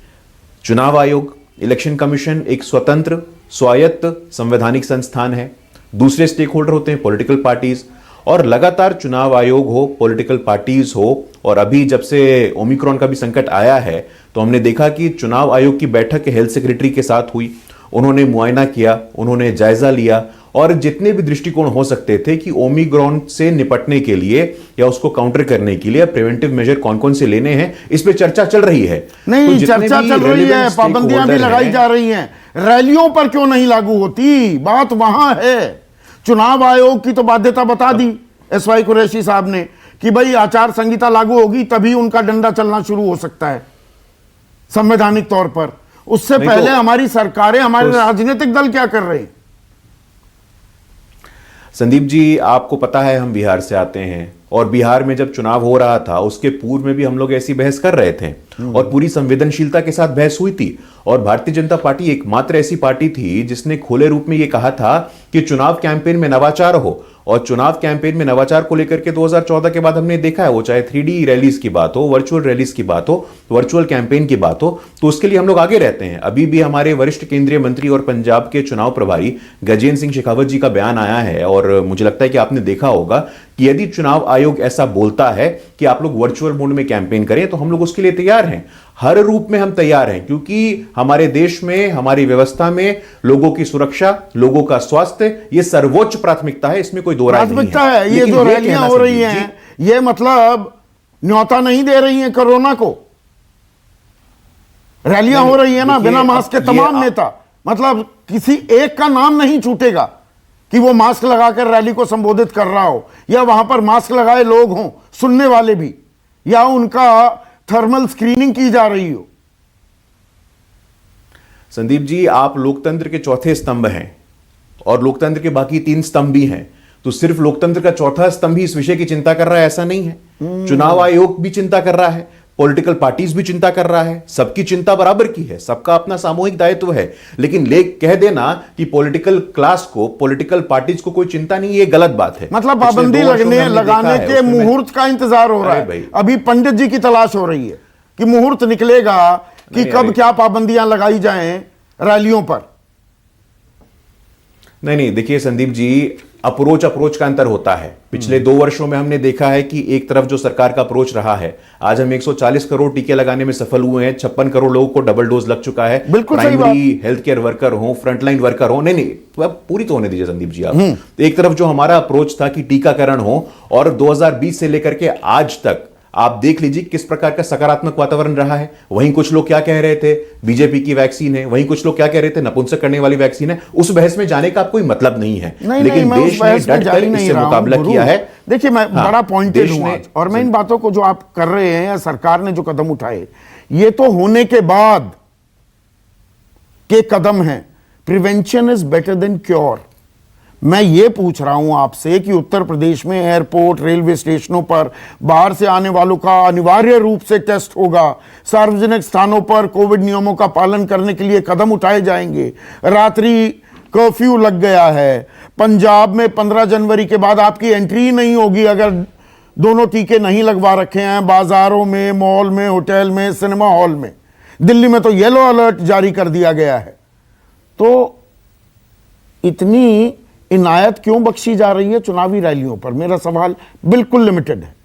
चुनाव आयोग, इलेक्शन कमीशन एक स्वतंत्र स्वायत्त संवैधानिक संस्थान है। दूसरे स्टेक होल्डर होते हैं पॉलिटिकल पार्टीज, और लगातार चुनाव आयोग हो, पॉलिटिकल पार्टीज हो, और अभी जब से ओमिक्रॉन का भी संकट आया है तो हमने देखा कि चुनाव आयोग की बैठक हेल्थ सेक्रेटरी के साथ हुई, उन्होंने मुआयना किया, उन्होंने जायजा लिया, और जितने भी दृष्टिकोण हो सकते थे कि ओमिक्रॉन से निपटने के लिए या उसको काउंटर करने के लिए प्रिवेंटिव मेजर कौन कौन से लेने हैं, इस पे चर्चा चल रही है। नहीं, तो चर्चा चल रही है, पाबंदियां भी लगाई जा रही हैं, रैलियों पर क्यों नहीं लागू होती? बात वहां है। चुनाव आयोग की तो बाध्यता बता दी एसवाई कुरैशी साहब ने कि भाई आचार संहिता लागू होगी तभी उनका डंडा चलना शुरू हो सकता है संवैधानिक तौर पर। उससे पहले हमारी सरकारें, हमारे राजनीतिक दल क्या कर रहे हैं? संदीप जी, आपको पता है हम बिहार से आते हैं, और बिहार में जब चुनाव हो रहा था उसके पूर्व में भी हम लोग ऐसी बहस कर रहे थे, और पूरी संवेदनशीलता के साथ बहस हुई थी। और भारतीय जनता पार्टी एकमात्र ऐसी पार्टी थी जिसने खुले रूप में यह कहा था कि चुनाव कैंपेन में नवाचार हो, और चुनाव कैंपेन में नवाचार को लेकर के 2014 के बाद हमने देखा है, वो चाहे 3D रैलीज की बात हो, वर्चुअल रैलीज की बात हो, वर्चुअल कैंपेन की बात हो, तो उसके लिए हम लोग आगे रहते हैं। अभी भी हमारे वरिष्ठ केंद्रीय मंत्री और पंजाब के चुनाव प्रभारी गजेंद्र सिंह शेखावत जी का बयान आया है, और मुझे लगता है कि आपने देखा होगा कि यदि चुनाव आयोग ऐसा बोलता है कि आप लोग वर्चुअल मोड में कैंपेन करें तो हम लोग उसके लिए तैयार हैं, हर रूप में हम तैयार हैं, क्योंकि हमारे देश में, हमारी व्यवस्था में लोगों की सुरक्षा, लोगों का स्वास्थ्य, ये सर्वोच्च प्राथमिकता है, इसमें कोई दो राय नहीं है। ये जो रैलियां हो रही हैं, ये मतलब न्योता नहीं दे रही हैं कोरोना को। रैलियां हो रही है ना बिना मास्क के, तमाम नेता, मतलब किसी एक का नाम नहीं छूटेगा कि वो मास्क लगाकर रैली को संबोधित कर रहा हो, या वहां पर मास्क लगाए लोग हों, सुनने वाले भी, या उनका थर्मल स्क्रीनिंग की जा रही हो। संदीप जी, आप लोकतंत्र के चौथे स्तंभ हैं और लोकतंत्र के बाकी 3 स्तंभ भी हैं, तो सिर्फ लोकतंत्र का चौथा स्तंभ ही इस विषय की चिंता कर रहा है ऐसा नहीं है। चुनाव आयोग भी चिंता कर रहा है, पॉलिटिकल पार्टीज भी चिंता कर रहा है, सबकी चिंता बराबर की है, सबका अपना सामूहिक दायित्व है। लेकिन कह देना कि पॉलिटिकल क्लास को, पॉलिटिकल पार्टीज को कोई चिंता नहीं, ये गलत बात है। मतलब पाबंदी लगाने के मुहूर्त का इंतजार हो रहा है। अभी पंडित जी की तलाश हो रही है कि मुहूर्त निकलेगा कि कब क्या पाबंदियां लगाई जाएं रैलियों पर। नहीं, देखिए संदीप जी, अप्रोच का अंतर होता है। पिछले 2 वर्षों में हमने देखा है कि एक तरफ जो सरकार का अप्रोच रहा है, आज हम 140 करोड़ टीके लगाने में सफल हुए हैं, 56 करोड़ लोगों को डबल डोज लग चुका है। प्राइमरी हेल्थ केयर वर्कर हो, फ्रंटलाइन वर्कर हो, नहीं तो पूरी तो होने दीजिए संदीप जी आप। एक तरफ जो हमारा अप्रोच था कि टीकाकरण हो, और 2020 से लेकर के आज तक आप देख लीजिए किस प्रकार का सकारात्मक वातावरण रहा है। वहीं कुछ लोग क्या कह रहे थे, बीजेपी की वैक्सीन है, वहीं कुछ लोग क्या कह रहे थे, नपुंसक करने वाली वैक्सीन है। उस बहस में जाने का कोई मतलब नहीं है, लेकिन देश ने डटकर इससे मुकाबला किया है। देखिए, मैं बड़ा पॉइंटेड हूं आज, और मैं इन बातों को जो आप कर रहे हैं या सरकार ने जो कदम उठाए, ये तो होने के बाद के कदम हैं। Prevention is better than cure. मैं ये पूछ रहा हूं आपसे कि उत्तर प्रदेश में एयरपोर्ट, रेलवे स्टेशनों पर बाहर से आने वालों का अनिवार्य रूप से टेस्ट होगा, सार्वजनिक स्थानों पर कोविड नियमों का पालन करने के लिए कदम उठाए जाएंगे, रात्रि कर्फ्यू लग गया है, पंजाब में 15 जनवरी के बाद आपकी एंट्री नहीं होगी अगर दोनों टीके नहीं लगवा रखे हैं, बाजारों में, मॉल में, होटल में, सिनेमा हॉल में। दिल्ली में तो येलो अलर्ट जारी कर दिया गया है। तो इतनी इनायत क्यों बख्शी जा रही है चुनावी रैलियों पर? मेरा सवाल बिल्कुल लिमिटेड है।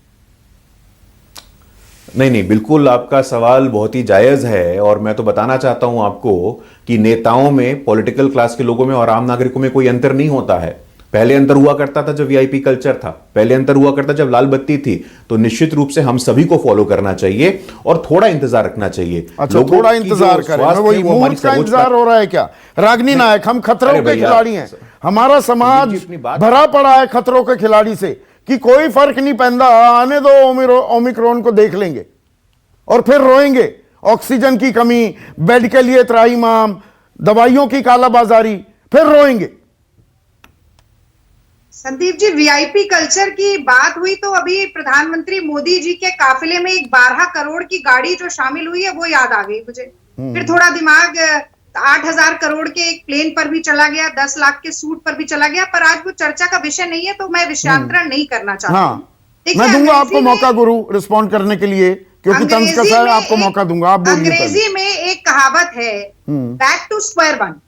नहीं नहीं, बिल्कुल आपका सवाल बहुत ही जायज है और मैं तो बताना चाहता हूं आपको कि नेताओं में, पॉलिटिकल क्लास के लोगों में और आम नागरिकों में कोई अंतर नहीं होता है। पहले अंतर हुआ करता था जब वीआईपी कल्चर था, पहले अंतर हुआ करता जब लाल बत्ती थी। तो निश्चित रूप से हम सभी को फॉलो करना चाहिए और थोड़ा इंतजार रखना चाहिए। अच्छा, थोड़ा इंतजार करें, वही मुहूर्त का इंतजार हो रहा है क्या? रागिनी नायक, हम खतरों के खिलाड़ी हैं, हमारा समाज भरा पड़ा है खतरों के खिलाड़ी से कि कोई फर्क नहीं पैंदा, आने दो ओमिक्रॉन को देख लेंगे और फिर रोएंगे। ऑक्सीजन की कमी, बेड के लिए त्राहिमाम, दवाइयों की कालाबाजारी, फिर रोएंगे। संदीप जी, वीआईपी कल्चर की बात हुई तो अभी प्रधानमंत्री मोदी जी के काफिले में एक 12 करोड़ की गाड़ी जो शामिल हुई है वो याद आ गई मुझे। फिर थोड़ा दिमाग 8,000 करोड़ के एक प्लेन पर भी चला गया, 10 लाख के सूट पर भी चला गया। पर आज वो चर्चा का विषय नहीं है तो मैं विषयांतरण नहीं करना चाहती। हाँ, मैं दूंगा आपको मौका गुरु रिस्पॉन्ड करने के लिए, क्योंकि तंज कसा है, आपको मौका दूंगा, आप बोलिए। अंग्रेजी में एक कहावत है, बैक टू स्क्वायर वन।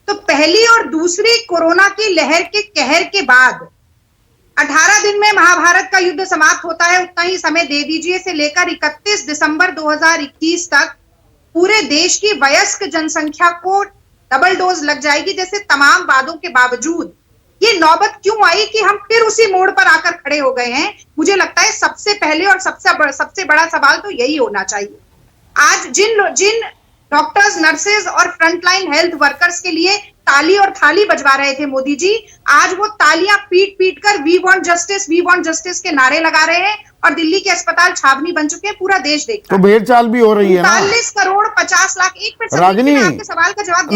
तो पहली और दूसरी कोरोना की लहर के कहर के बाद 18 दिन में महाभारत का युद्ध समाप्त होता है, उतना ही समय दे दीजिए। से लेकर 31 दिसंबर 2021 तक पूरे देश की वयस्क जनसंख्या को डबल डोज लग जाएगी। जैसे तमाम वादों के बावजूद ये नौबत क्यों आई कि हम फिर उसी मोड़ पर आकर खड़े हो गए हैं? मुझे लगता है सबसे पहले और सबसे बड़ा सवाल तो यही होना चाहिए। आज जिन डॉक्टर्स, नर्सेज और फ्रंटलाइन हेल्थ वर्कर्स के लिए ताली और थाली बजवा रहे थे मोदी जी, आज वो तालियां पीट पीट कर वी वांट जस्टिस के नारे लगा रहे हैं और दिल्ली के अस्पताल छावनी बन चुके हैं, पूरा देश देखता है। तो भेड़चाल भी हो रही है ना। 40 करोड़ 50 लाख। एक मिनट रागिनी, आपके सवाल का जवाब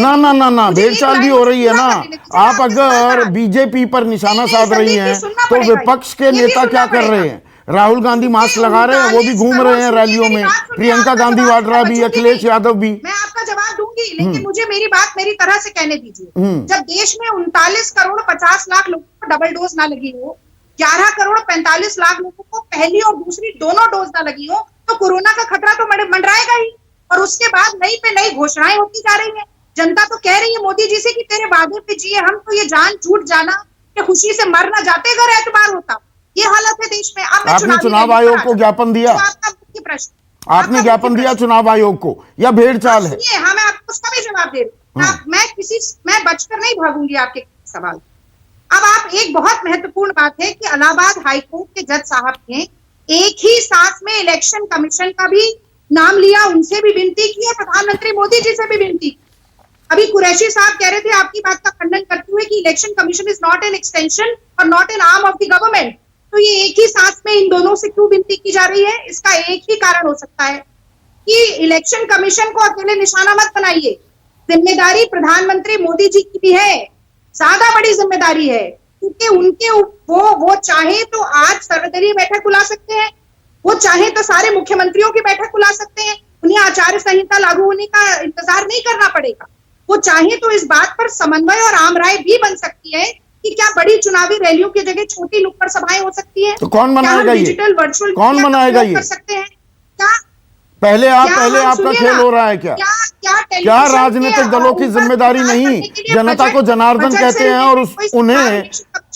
ना भेड़चाल भी हो रही है ना। आप अगर बीजेपी पर निशाना साध रही हैं तो विपक्ष के नेता क्या कर रहे हैं? राहुल गांधी मास्क लगा रहे हैं, वो भी घूम रहे हैं रैलियों में, प्रियंका गांधी वाड्रा भी, अखिलेश यादव भी। मैं आपका जवाब दूंगी, लेकिन मुझे मेरी बात मेरी तरह से कहने दीजिए। जब देश में 39 करोड़ 50 लाख लोगों को डबल डोज ना लगी हो, 11 करोड़ 45 लाख लोगों को पहली और दूसरी दोनों डोज ना लगी हो, तो कोरोना का खतरा तो मंडराएगा ही। और उसके बाद नई पे नई घोषणाएं होती जा रही है। जनता तो कह रही है मोदी जी से कि तेरे वादे पे जिए हम, तो ये जान छूट जाना कि खुशी से मर ना जाते अगर एतबार होता। ये हालत है देश में। अब आपने चुनाव आयोग को ज्ञापन दिया? आपका मुख्य प्रश्न, आपने ज्ञापन दिया चुनाव आयोग को, या भेड़चाल है? हाँ, मैं आपको उसका भी जवाब दे रही हूँ। मैं बचकर नहीं भागूंगी आपके सवाल। अब आप, एक बहुत महत्वपूर्ण बात है कि इलाहाबाद हाईकोर्ट के जज साहब ने एक ही सांस में इलेक्शन कमीशन का भी नाम लिया, उनसे भी विनती की है, प्रधानमंत्री मोदी जी से भी विनती। अभी कुरैशी साहब कह रहे थे आपकी बात का खंडन करते हुए कि election commission is not an extension और not an arm of the government. तो ये एक ही सांस में इन दोनों से क्यों विनती की जा रही है? इसका एक ही कारण हो सकता है कि इलेक्शन कमीशन को अकेले निशाना मत बनाइए। जिम्मेदारी प्रधानमंत्री मोदी जी की भी है, ज्यादा बड़ी जिम्मेदारी है, क्योंकि उनके वो चाहे तो आज सर्वदलीय बैठक बुला सकते हैं, वो चाहे तो सारे मुख्यमंत्रियों की बैठक बुला सकते हैं, उन्हें आचार संहिता लागू होने का इंतजार नहीं करना पड़ेगा। वो चाहे तो इस बात पर समन्वय और आम राय भी बन सकती है कि क्या बड़ी चुनावी रैलियों की जगह छोटी नुक्कड़ सभाएं हो सकती है। तो कौन बनाएगा ये? डिजिटल वर्चुअल कौन बनाएगा ये? कर सकते हैं क्या? पहले आपका खेल हो रहा है क्या? क्या राजनीतिक दलों की जिम्मेदारी नहीं? जनता को जनार्दन कहते हैं और उन्हें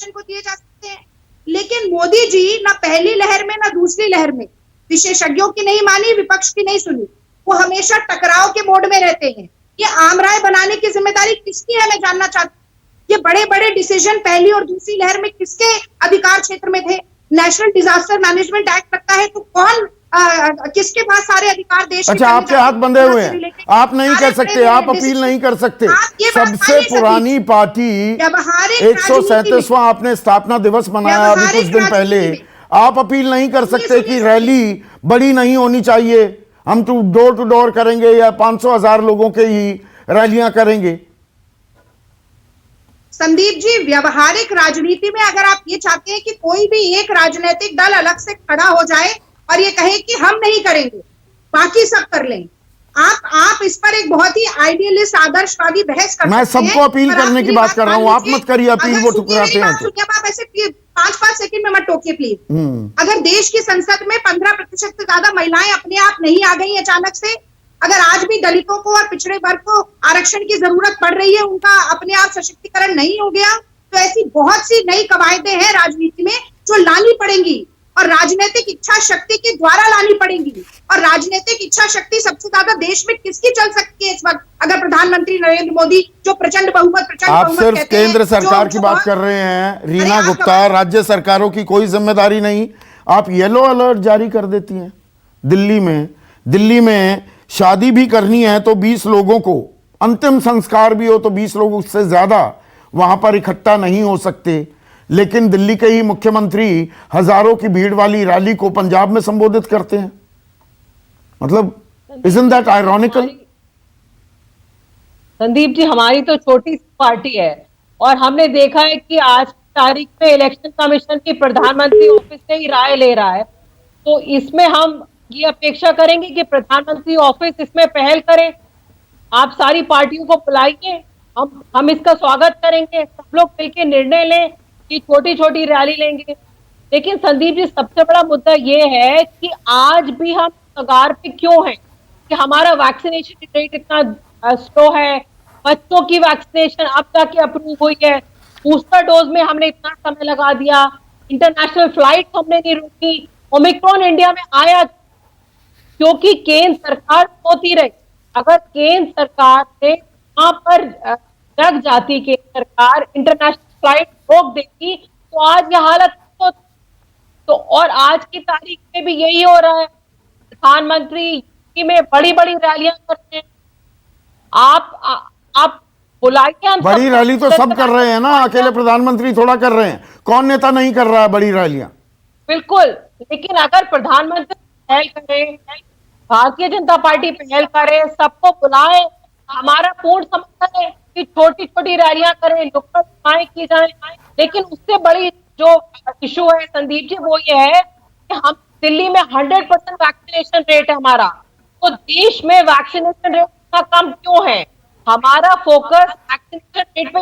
को दिए जा सकते हैं। लेकिन मोदी जी ना पहली लहर में ना दूसरी लहर में विशेषज्ञों की नहीं मानी, विपक्ष की नहीं सुनी, वो हमेशा टकराव के मोड में रहते हैं। ये आम राय बनाने की जिम्मेदारी किसकी है, मैं जानना चाहती हूँ। ये बड़े बड़े डिसीजन पहली और दूसरी लहर में किसके अधिकार क्षेत्र में थे? नेशनल डिजास्टर मैनेजमेंट एक्ट लगता है तो कौन किसके पास सारे अधिकार देश? अच्छा, आपके हाथ बंधे हुए हैं, आप नहीं कह सकते, आप अपील नहीं कर सकते। सबसे पुरानी पार्टी 137वां आपने स्थापना दिवस मनाया अभी कुछ दिन पहले, आप अपील नहीं कर सकते कि रैली बड़ी नहीं होनी चाहिए, हम तो डोर टू डोर करेंगे या 500,000 लोगों के ही रैलियां करेंगे? संदीप जी, व्यवहारिक राजनीति में अगर आप ये चाहते हैं कि कोई भी एक राजनीतिक दल अलग से खड़ा हो जाए और ये कहे कि हम नहीं करेंगे, बाकी सब कर लें, आप इस पर एक बहुत ही आइडियलिस्ट आदर्शवादी बहस कर सकते हैं। मैं सबको अपील करने की बात कर रहा हूँ, आप मत करिए अपील, वो ठुकराते हैं तो। आप ऐसे 5-5 सेकंड में मत टोकिए प्लीज। अगर देश की संसद में 15% से ज्यादा महिलाएं अपने आप नहीं आ गई अचानक से, अगर आज भी दलितों को और पिछड़े वर्ग को आरक्षण की जरूरत पड़ रही है, उनका अपने आप सशक्तिकरण नहीं हो गया, तो ऐसी बहुत सी नई कवायदें हैं राजनीति में जो लानी पड़ेंगी। और राजनीतिक इच्छा शक्ति के द्वारा लानी पड़ेगी। और राजनीतिक इच्छा शक्ति सबसे ज्यादा देश में किसकी चल सकती है इस वक्त, अगर प्रधानमंत्री नरेंद्र मोदी जो प्रचंड बहुमत आप सिर्फ केंद्र सरकार की बात कर रहे हैं रीना गुप्ता, राज्य सरकारों की कोई जिम्मेदारी नहीं। आप येलो अलर्ट जारी कर देती हैं। दिल्ली में शादी भी करनी है तो 20 लोगों को, अंतिम संस्कार भी हो तो 20 लोगों से ज्यादा वहां पर इकट्ठा नहीं हो सकते, लेकिन दिल्ली के ही मुख्यमंत्री हजारों की भीड़ वाली रैली को पंजाब में संबोधित करते हैं। मतलब isn't that ironical? Sandeep ji, हमारी तो छोटी सी पार्टी है और हमने देखा है कि आज की तारीख में इलेक्शन कमीशन की प्रधानमंत्री ऑफिस से ही राय ले रहा है, तो इसमें हम ये अपेक्षा करेंगे कि प्रधानमंत्री ऑफिस इसमें पहल करे। आप सारी पार्टियों को बुलाइए, हम इसका स्वागत करेंगे, सब लोग मिलकर निर्णय लें कि छोटी छोटी रैली लेंगे। लेकिन संदीप जी, सबसे बड़ा मुद्दा ये है कि आज भी हम कगार पे क्यों हैं कि हमारा वैक्सीनेशन रेट इतना स्लो है, बच्चों की वैक्सीनेशन अब जाके अप्रूव हुई है, बूस्टर डोज में हमने इतना समय लगा दिया, इंटरनेशनल फ्लाइट हमने नहीं रोकी, ओमिक्रॉन इंडिया में आया क्योंकि केंद्र सरकार सोती रही। अगर केंद्र सरकार ने वहां पर जग जाती, केंद्र सरकार इंटरनेशनल फ्लाइट रोक देती तो आज यह हालत तो और आज की तारीख में भी यही हो रहा है। प्रधानमंत्री में बड़ी बड़ी रैलियां करते हैं। आप बुलाइए, हम बड़ी रैली तो सब कर रहे हैं ना, अकेले प्रधानमंत्री थोड़ा कर रहे हैं। कौन नेता नहीं कर रहा है बड़ी रैलियां? बिल्कुल, लेकिन अगर प्रधानमंत्री पहल करे, भारतीय जनता पार्टी पहल करे, सबको बुलाए, हमारा पूर्ण समर्थन है कि छोटी छोटी रैलियां करें, नुक्कड़ सभाएं की जाए। लेकिन उससे बड़ी जो इशू है संदीप जी, वो ये है कि हम दिल्ली में 100% वैक्सीनेशन रेट है हमारा, तो देश में वैक्सीनेशन रेट का कम क्यों है? हमारा फोकस वैक्सीनेशन रेट पे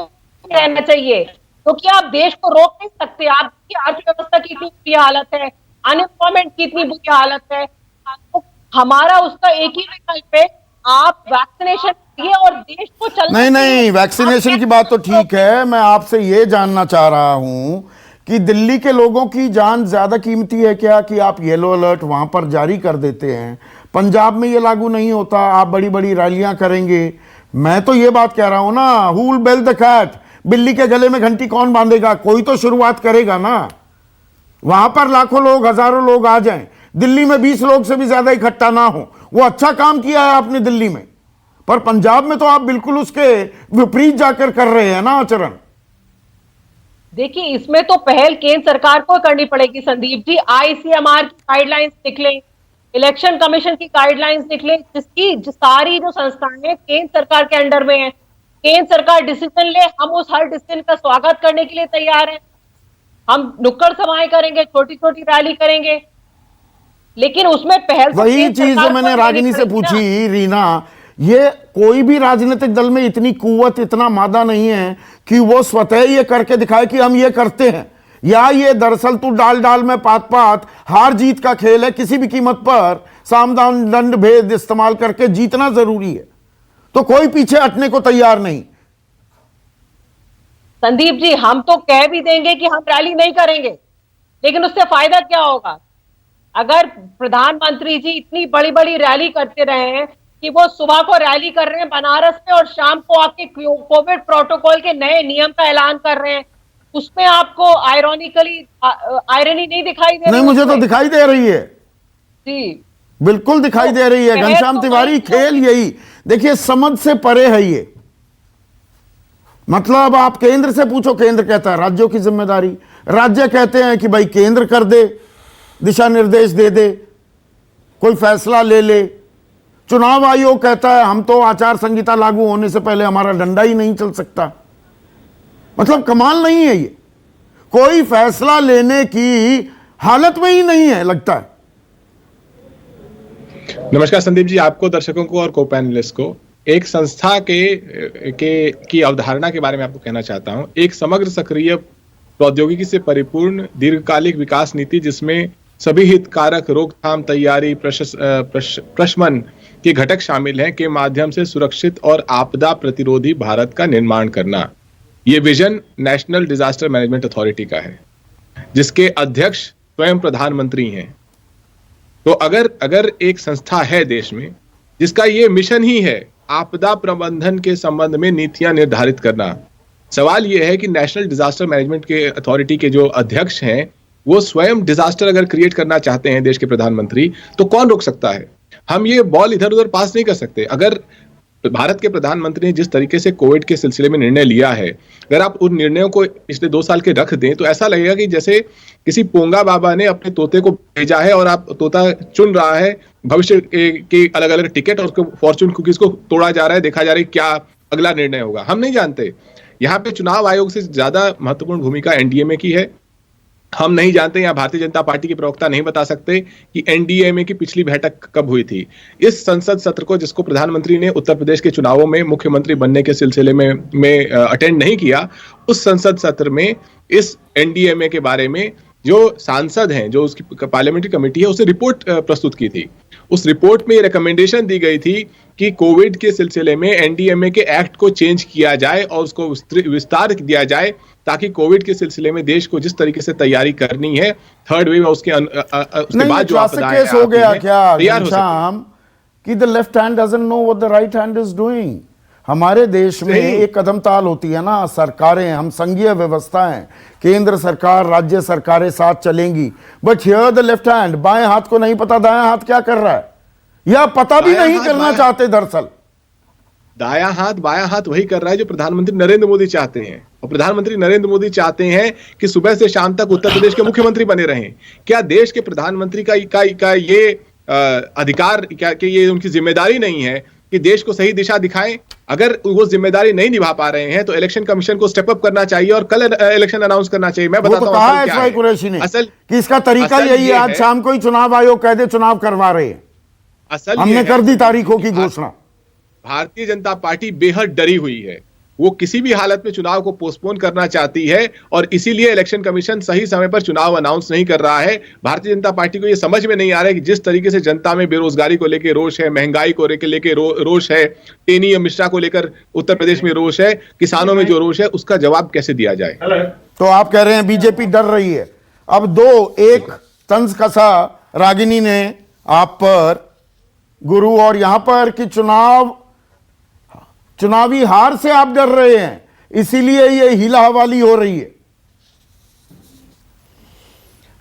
रहना चाहिए, क्योंकि आप देश को रोक नहीं सकते। आपकी अर्थव्यवस्था की इतनी बुरी हालत है, अनएम्प्लॉयमेंट की इतनी बुरी हालत है, तो हमारा उसका एक ही विकल्प है, आप वैक्सीनेशन किए और देश को चलना। नहीं, वैक्सीनेशन की बात तो ठीक है। मैं आपसे ये जानना चाह रहा हूं कि दिल्ली के लोगों की जान ज्यादा कीमती है क्या कि आप येलो अलर्ट वहां पर जारी कर देते हैं? पंजाब में ये लागू नहीं होता, आप बड़ी बड़ी रैलियां करेंगे। मैं तो ये बात कह रहा हूं ना, who will bell the cat, बिल्ली के गले में घंटी कौन बांधेगा? कोई तो शुरुआत करेगा ना। वहां पर लाखों लोग, हजारों लोग आ जाएं, दिल्ली में 20 लोग से भी ज्यादा इकट्ठा ना हो, वो अच्छा काम किया है आपने दिल्ली में। पर पंजाब में तो आप बिल्कुल उसके विपरीत जाकर कर रहे हैं ना आचरण। देखिए, इसमें तो पहल केंद्र सरकार को करनी पड़ेगी संदीप जी। आईसीएमआर की गाइडलाइंस निकले, इलेक्शन कमीशन की गाइडलाइंस निकले, जिसकी सारी जो संस्थाएं केंद्र सरकार के अंडर में है, केंद्र सरकार डिसीजन ले, हम उस हर डिसीजन का स्वागत करने के लिए तैयार हैं। हम नुक्कड़ सभाएं करेंगे, छोटी छोटी रैली करेंगे, लेकिन उसमें पहल वही चीज जो मैंने रागिनी से पूछी रीना, ये कोई भी राजनीतिक दल में इतनी कुव्वत, इतना मादा नहीं है कि वो स्वतः ये करके दिखाए कि हम ये करते हैं, या ये दरअसल तू डाल डाल में पात पात हार जीत का खेल है, किसी भी कीमत पर सामदान दंड भेद इस्तेमाल करके जीतना जरूरी है। तो कोई पीछे हटने को तैयार नहीं। संदीप जी, हम तो कह भी देंगे कि हम रैली नहीं करेंगे, लेकिन उससे फायदा क्या होगा? अगर प्रधानमंत्री जी इतनी बड़ी बड़ी रैली करते रहे हैं कि वो सुबह को रैली कर रहे हैं बनारस में और शाम को आके कोविड प्रोटोकॉल के नए नियम का ऐलान कर रहे हैं, उसमें आपको आयरनी नहीं दिखाई दे रही? नहीं, मुझे तो दिखाई दे रही है जी, बिल्कुल दिखाई दे रही है। घनश्याम तिवारी, खेल यही देखिए, समझ से परे है ये। मतलब आप केंद्र से पूछो, केंद्र कहता है राज्यों की जिम्मेदारी, राज्य कहते हैं कि भाई केंद्र कर दे, दिशा निर्देश दे दे, कोई फैसला ले ले। चुनाव आयोग कहता है हम तो आचार संहिता लागू होने से पहले हमारा डंडा ही नहीं चल सकता। मतलब कमाल नहीं है ये, कोई फैसला लेने की हालत में ही नहीं है लगता है। नमस्कार संदीप जी, आपको, दर्शकों को और को पैनलिस्ट को एक संस्था की अवधारणा के बारे में आपको कहना चाहता हूं। एक समग्र सक्रिय प्रौद्योगिकी से परिपूर्ण दीर्घकालिक विकास नीति जिसमें सभी हितकारक रोकथाम, तैयारी, प्रशमन के घटक शामिल हैं, के माध्यम से सुरक्षित और आपदा प्रतिरोधी भारत का निर्माण करना। ये vision national disaster management authority का है, जिसके अध्यक्ष स्वयं प्रधानमंत्री हैं। तो अगर एक संस्था है देश में जिसका ये मिशन ही है आपदा प्रबंधन के संबंध में नीतियां निर्धारित करना, सवाल ये है कि नेशनल डिजास्टर मैनेजमेंट के अथॉरिटी के जो अध्यक्ष हैं वो स्वयं डिजास्टर अगर क्रिएट करना चाहते हैं देश के प्रधानमंत्री, तो कौन रोक सकता है? हम ये बॉल इधर उधर पास नहीं कर सकते। अगर भारत के प्रधानमंत्री ने जिस तरीके से कोविड के सिलसिले में निर्णय लिया है, अगर आप उन निर्णयों को पिछले 2 साल के रख दें तो ऐसा लगेगा कि जैसे किसी पोंगा बाबा ने अपने तोते को भेजा है और आप तोता चुन रहा है भविष्य के अलग अलग टिकट और उसको फॉर्चून कुकीज को तोड़ा जा रहा है, देखा जा रहा है क्या अगला निर्णय होगा। हम नहीं जानते। यहाँ पे चुनाव आयोग से ज्यादा महत्वपूर्ण भूमिका एनडीएमए की है। हम नहीं जानते, या भारतीय जनता पार्टी के प्रवक्ता नहीं बता सकते कि एनडीएमए की पिछली बैठक कब हुई थी। इस संसद सत्र को जिसको प्रधानमंत्री ने उत्तर प्रदेश के चुनावों में मुख्यमंत्री बनने के सिलसिले में अटेंड नहीं किया, उस संसद सत्र में इस एनडीएमए के बारे में जो सांसद हैं, जो उसकी पार्लियामेंट्री कमेटी है, उसे रिपोर्ट प्रस्तुत की थी। उस रिपोर्ट में रिकमेंडेशन दी गई थी कि कोविड के सिलसिले में एनडीएमए के एक्ट को चेंज किया जाए और उसको विस्तार दिया जाए, ताकि कोविड के सिलसिले में देश को जिस तरीके से तैयारी करनी है थर्ड वेव उसके बाद जो आपदाएं हो गया क्या तैयार हो घनश्याम कि the left hand doesn't know what the right hand is doing. हमारे देश में एक कदम ताल होती है ना, सरकारें, हम संघीय व्यवस्था हैं, केंद्र सरकार राज्य सरकारें साथ चलेंगी, but here the left hand, बाएं हाथ को नहीं पता दायां हाथ क्या कर रहा है, या पता भी नहीं करना चाहते। दरअसल दायां हाथ बायां हाथ वही कर रहा है जो प्रधानमंत्री नरेंद्र मोदी चाहते हैं, और प्रधानमंत्री नरेंद्र मोदी चाहते हैं कि सुबह से शाम तक उत्तर प्रदेश के मुख्यमंत्री बने रहें। क्या देश के प्रधानमंत्री का ये अधिकार, क्या कि ये उनकी जिम्मेदारी नहीं है कि देश को सही दिशा दिखाएं? अगर वो जिम्मेदारी नहीं निभा पा रहे हैं तो इलेक्शन कमीशन को स्टेप अप करना चाहिए और कल इलेक्शन अनाउंस करना चाहिए। मैं बताता हूं कहा एसवाई कुरैशी ने असल कि इसका तरीका यही है, आज शाम को ही चुनाव आयोग कह दे चुनाव करवा रहे हैं। असल हमने कर दी तारीखों की घोषणा। भारतीय जनता पार्टी बेहद डरी हुई है, वो किसी भी हालत में चुनाव को पोस्टपोन करना चाहती है और इसीलिए इलेक्शन कमीशन सही समय पर चुनाव अनाउंस नहीं कर रहा है। भारतीय जनता पार्टी को यह समझ में नहीं आ रहा है कि जिस तरीके से जनता में बेरोजगारी को लेकर रोष है, महंगाई को लेकर रोष है, टेनी और मिश्रा को लेकर उत्तर प्रदेश में रोष है, किसानों में जो रोष है, उसका जवाब कैसे दिया जाए? तो आप कह रहे हैं बीजेपी डर रही है। अब एक तंज कसा रागिनी ने आप पर गुरु, और यहां पर कि चुनावी हार से आप डर रहे हैं, इसीलिए ये हिला हवाली हो रही है।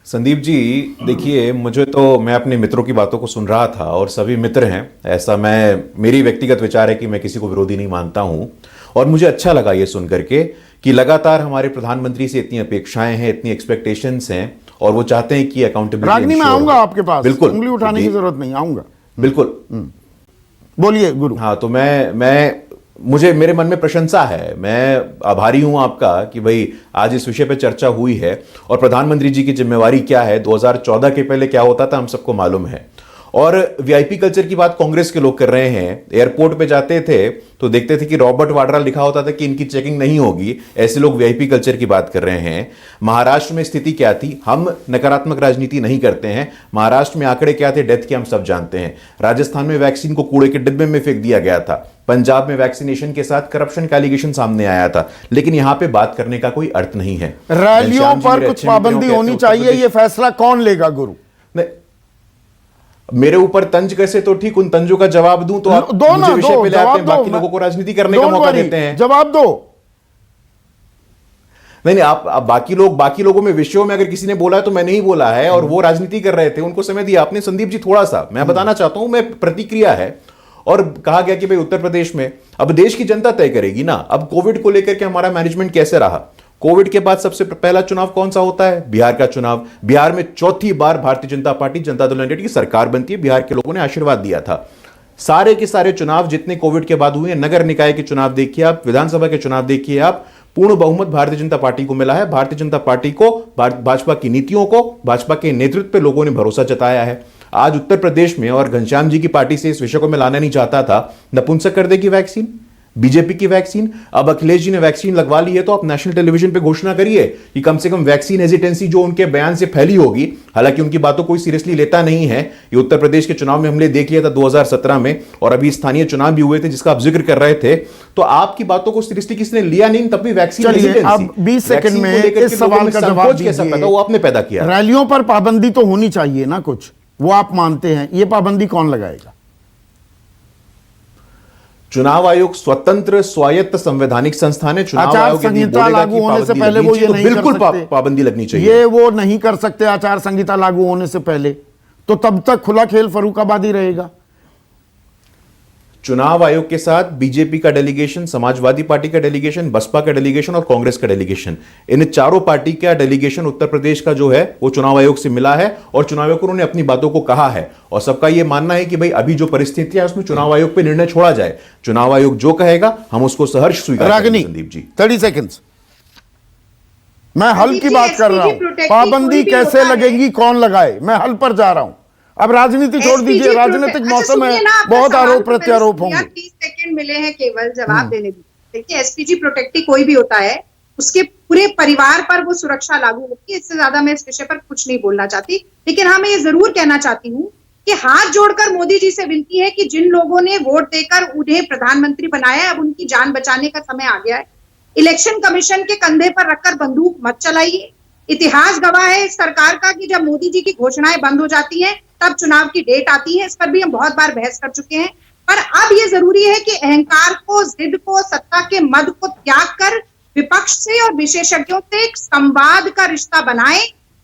संदीप जी देखिए, मैं अपने मित्रों की बातों को सुन रहा था और सभी मित्र हैं, ऐसा मेरी व्यक्तिगत विचार है कि मैं किसी को विरोधी नहीं मानता हूं, और मुझे अच्छा लगा ये सुन करके कि लगातार हमारे प्रधानमंत्री से इतनी अपेक्षाएं हैं, इतनी एक्सपेक्टेशंस हैं, और वो चाहते हैं कि अकाउंटेबिलिटी। रागिनी मैं आऊंगा आपके पास, बिल्कुल, उंगली उठाने की जरूरत नहीं, आऊंगा बिल्कुल। बोलिए गुरु। हाँ, तो मेरे मन में प्रशंसा है, मैं आभारी हूं आपका कि भाई आज इस विषय पे चर्चा हुई है, और प्रधानमंत्री जी की जिम्मेवारी क्या है, 2014 के पहले क्या होता था हम सबको मालूम है। और वीआईपी कल्चर की बात कांग्रेस के लोग कर रहे हैं। एयरपोर्ट पे जाते थे तो देखते थे कि रॉबर्ट वाड्रा लिखा होता था कि इनकी चेकिंग नहीं होगी, ऐसे लोग वीआईपी कल्चर की बात कर रहे हैं। महाराष्ट्र में स्थिति क्या थी, हम नकारात्मक राजनीति नहीं करते हैं, महाराष्ट्र में आंकड़े क्या थे डेथ के हम सब जानते हैं। राजस्थान में वैक्सीन को कूड़े के डिब्बे में फेंक दिया गया था, पंजाब में वैक्सीनेशन के साथ करप्शन का एलिगेशन सामने आया था, लेकिन यहां पे बात करने का कोई अर्थ नहीं है। रैलियों पर कुछ पाबंदी होनी चाहिए, ये फैसला कौन लेगा गुरु? मेरे ऊपर तंज कैसे, तो ठीक, उन तंजों का जवाब दूं तो आप मुझे विषय पे ले आते हैं, बाकी लोगों को राजनीति करने का मौका देते हैं। जवाब दो। नहीं, आप बाकी लोगों में विषयों में अगर किसी ने बोला है तो मैंने ही बोला है, और वो राजनीति कर रहे थे, उनको समय दिया आपने। संदीप जी थोड़ा सा मैं बताना चाहता हूं, मैं प्रतिक्रिया है, और कहा गया कि भाई उत्तर प्रदेश में अब देश की जनता तय करेगी ना, अब कोविड को लेकर के हमारा मैनेजमेंट कैसे रहा। कोविड के बाद सबसे पहला चुनाव कौन सा होता है? बिहार का चुनाव। बिहार में चौथी बार भारतीय जनता पार्टी जनता दल यूनाइटेड की सरकार बनती है, बिहार के लोगों ने आशीर्वाद दिया था। सारे के सारे चुनाव जितने कोविड के बाद हुए हैं, नगर निकाय के चुनाव देखिए आप, विधानसभा के चुनाव देखिए आप, पूर्ण बहुमत भारतीय जनता पार्टी को मिला है। भारतीय जनता पार्टी को, भाजपा की नीतियों को, भाजपा के नेतृत्व पे लोगों ने भरोसा जताया है। आज उत्तर प्रदेश में, और घनश्याम जी की पार्टी से इस विषय को मैं लाना नहीं चाहता था, नपुंसक कर देगी वैक्सीन। बीजेपी की वैक्सीन, अब अखिलेश जी ने वैक्सीन लगवा ली है तो आप नेशनल टेलीविजन पे घोषणा करिए कि कम से कम वैक्सीन हेजिटेंसी जो उनके बयान से फैली होगी, हालांकि उनकी बातों कोई सीरियसली लेता नहीं है। ये उत्तर प्रदेश के चुनाव में हमने देख लिया था 2017 में, और अभी स्थानीय चुनाव भी हुए थे जिसका आप जिक्र कर रहे थे, तो आपकी बातों को सीरियसली किसने लिया नहीं, तब भी वैक्सीन चलिए अब 20 सेकंड में इस सवाल का जवाब कैसा पैदा, वो आपने पैदा किया। रैलियों पर पाबंदी तो होनी चाहिए ना, कुछ वो आप मानते हैं, ये पाबंदी कौन लगाएगा? चुनाव आयोग स्वतंत्र स्वायत्त संवैधानिक संस्थान है। चुनाव आचार आयोग यदि संहिता बोलेगा लागू कि होने से पाबंदी पहले लगनी वो ये चाहिए, तो नहीं बिल्कुल कर सकते। पाबंदी लगनी चाहिए। ये वो नहीं कर सकते आचार संहिता लागू होने से पहले, तो तब तक खुला खेल फर्रुखाबादी रहेगा। चुनाव आयोग के साथ बीजेपी का डेलीगेशन, समाजवादी पार्टी का डेलीगेशन, बसपा का डेलीगेशन और कांग्रेस का डेलीगेशन, इन चारों पार्टी का डेलीगेशन उत्तर प्रदेश का जो है वो चुनाव आयोग से मिला है, और चुनाव आयोग को उन्होंने अपनी बातों को कहा है, और सबका यह मानना है कि भाई अभी जो परिस्थितियां उसमें चुनाव आयोग पे निर्णय छोड़ा जाए। चुनाव आयोग जो कहेगा हम उसको सहर्ष स्वीकार करेंगे। संदीप जी 30 सेकंड्स, मैं हल की देखिए, बात कर रहा हूं। SPG पाबंदी कोई भी कैसे होता है। लगेगी, कौन लगाए, मैं हल पर जा रहा हूं। अब राजनीति छोड़ दीजिए, राजनीतिक मौसम है, बहुत आरोप प्रत्यारोप होंगे। 30 सेकंड मिले हैं केवल जवाब देने की। देखिए, एसपीजी प्रोटेक्टी कोई भी होता है, उसके पूरे परिवार पर वो सुरक्षा लागू होती है। इससे ज्यादा मैं इस विषय पर कुछ नहीं बोलना चाहती, लेकिन हाँ मैं ये जरूर कहना चाहती हूँ कि हाथ जोड़कर मोदी जी से विनती है कि जिन लोगों ने वोट देकर उन्हें प्रधानमंत्री बनाया है, अब उनकी जान बचाने का समय आ गया है। इलेक्शन कमीशन के कंधे पर रखकर बंदूक मत चलाइए। इतिहास गवाह है इस सरकार का कि जब मोदी जी की घोषणाएं बंद हो जाती हैं तब चुनाव की डेट आती है। इस पर भी हम बहुत बार बहस कर चुके हैं, पर अब ये जरूरी है कि अहंकार को, जिद को, सत्ता के मद को त्याग कर विपक्ष से और विशेषज्ञों से एक संवाद का रिश्ता बनाएं,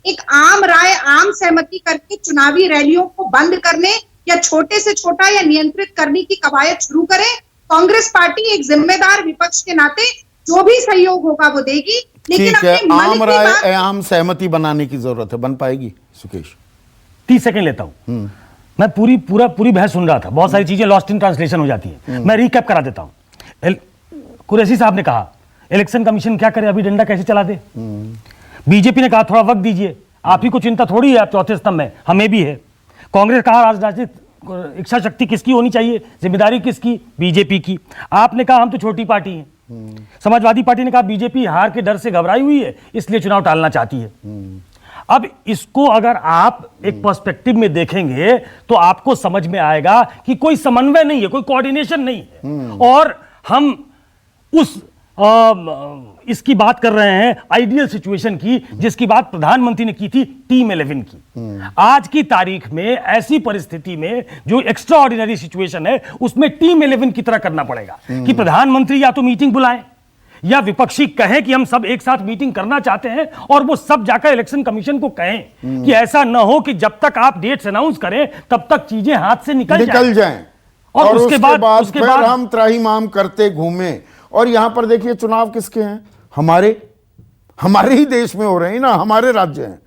एक आम राय, आम सहमति करके चुनावी रैलियों को बंद करने या छोटे से छोटा या नियंत्रित करने की कवायद शुरू करें। कांग्रेस पार्टी एक जिम्मेदार विपक्ष के नाते जो भी सहयोग होगा वो देगी, लेकिन ठीक है, अपने मन आम की राय, बात आम सहमति बनाने की जरूरत है, बन पाएगी? सुकेश 30 सेकंड लेता हूं। मैं पूरी बहस सुन रहा था, बहुत सारी चीजें लॉस्ट इन ट्रांसलेशन हो जाती है। मैं रिकैप करा देता हूं। कुरैशी साहब ने कहा इलेक्शन कमीशन क्या करे, अभी डंडा कैसे चला दे। बीजेपी ने कहा थोड़ा वक्त दीजिए, आप ही को चिंता थोड़ी है, आप चौथे स्तंभ में, हमें भी है। कांग्रेस कहा राजनीतिक इच्छा शक्ति किसकी होनी चाहिए, जिम्मेदारी किसकी, बीजेपी की। आपने कहा हम तो छोटी पार्टी हैं। समाजवादी पार्टी ने कहा बीजेपी हार के डर से घबराई हुई है, इसलिए चुनाव टालना चाहती है। अब इसको अगर आप एक पर्सपेक्टिव में देखेंगे तो आपको समझ में आएगा कि कोई समन्वय नहीं है, कोई कोऑर्डिनेशन नहीं है, और हम उस इसकी बात कर रहे हैं आइडियल सिचुएशन की, जिसकी बात प्रधानमंत्री ने की थी टीम 11 की। आज की तारीख में ऐसी परिस्थिति में जो एक्स्ट्रा ऑर्डिनरी सिचुएशन है उसमें टीम 11 की तरह करना पड़ेगा कि प्रधानमंत्री या तो मीटिंग बुलाएं या विपक्षी कहें कि हम सब एक साथ मीटिंग करना चाहते हैं, और वो सब जाकर इलेक्शन कमीशन को कहें कि ऐसा ना हो कि जब तक आप डेट्स अनाउंस करें तब तक चीजें हाथ से निकल जाएं। और उसके बाद फिर हम त्राहिमाम करते घूमें। और यहां पर देखिए चुनाव किसके हैं, हमारे ही देश में हो रहे हैं ना, हमारे राज्य हैं।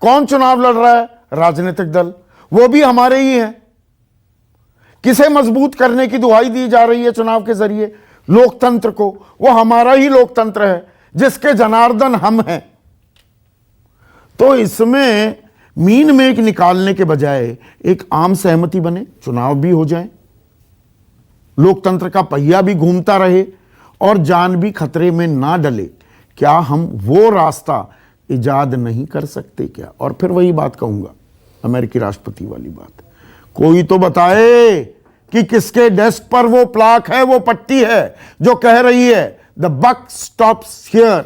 कौन चुनाव लड़ रहा है? राजनीतिक दल, वो भी हमारे ही हैं। किसे मजबूत करने की दुहाई दी जा रही है चुनाव के जरिए? लोकतंत्र को। वो हमारा ही लोकतंत्र है जिसके जनार्दन हम हैं। तो इसमें मीन मेक निकालने के बजाय एक आम सहमति बने, चुनाव भी हो जाए, लोकतंत्र का पहिया भी घूमता रहे और जान भी खतरे में ना डले। क्या हम वो रास्ता इजाद नहीं कर सकते क्या? और फिर वही बात कहूंगा, अमेरिकी राष्ट्रपति वाली बात, कोई तो बताए कि किसके डेस्क पर वो प्लाक है, वो पट्टी है जो कह रही है द बक स्टॉप्स हियर,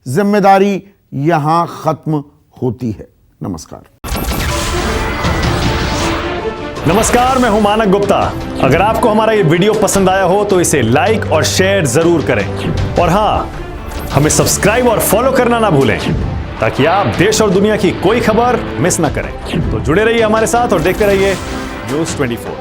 जिम्मेदारी यहां खत्म होती है। नमस्कार। नमस्कार, मैं हूं मानक गुप्ता। अगर आपको हमारा ये वीडियो पसंद आया हो तो इसे लाइक और शेयर जरूर करें, और हां, हमें सब्सक्राइब और फॉलो करना ना भूलें ताकि आप देश और दुनिया की कोई खबर मिस ना करें। तो जुड़े रहिए हमारे साथ और देखते रहिए न्यूज़ 24।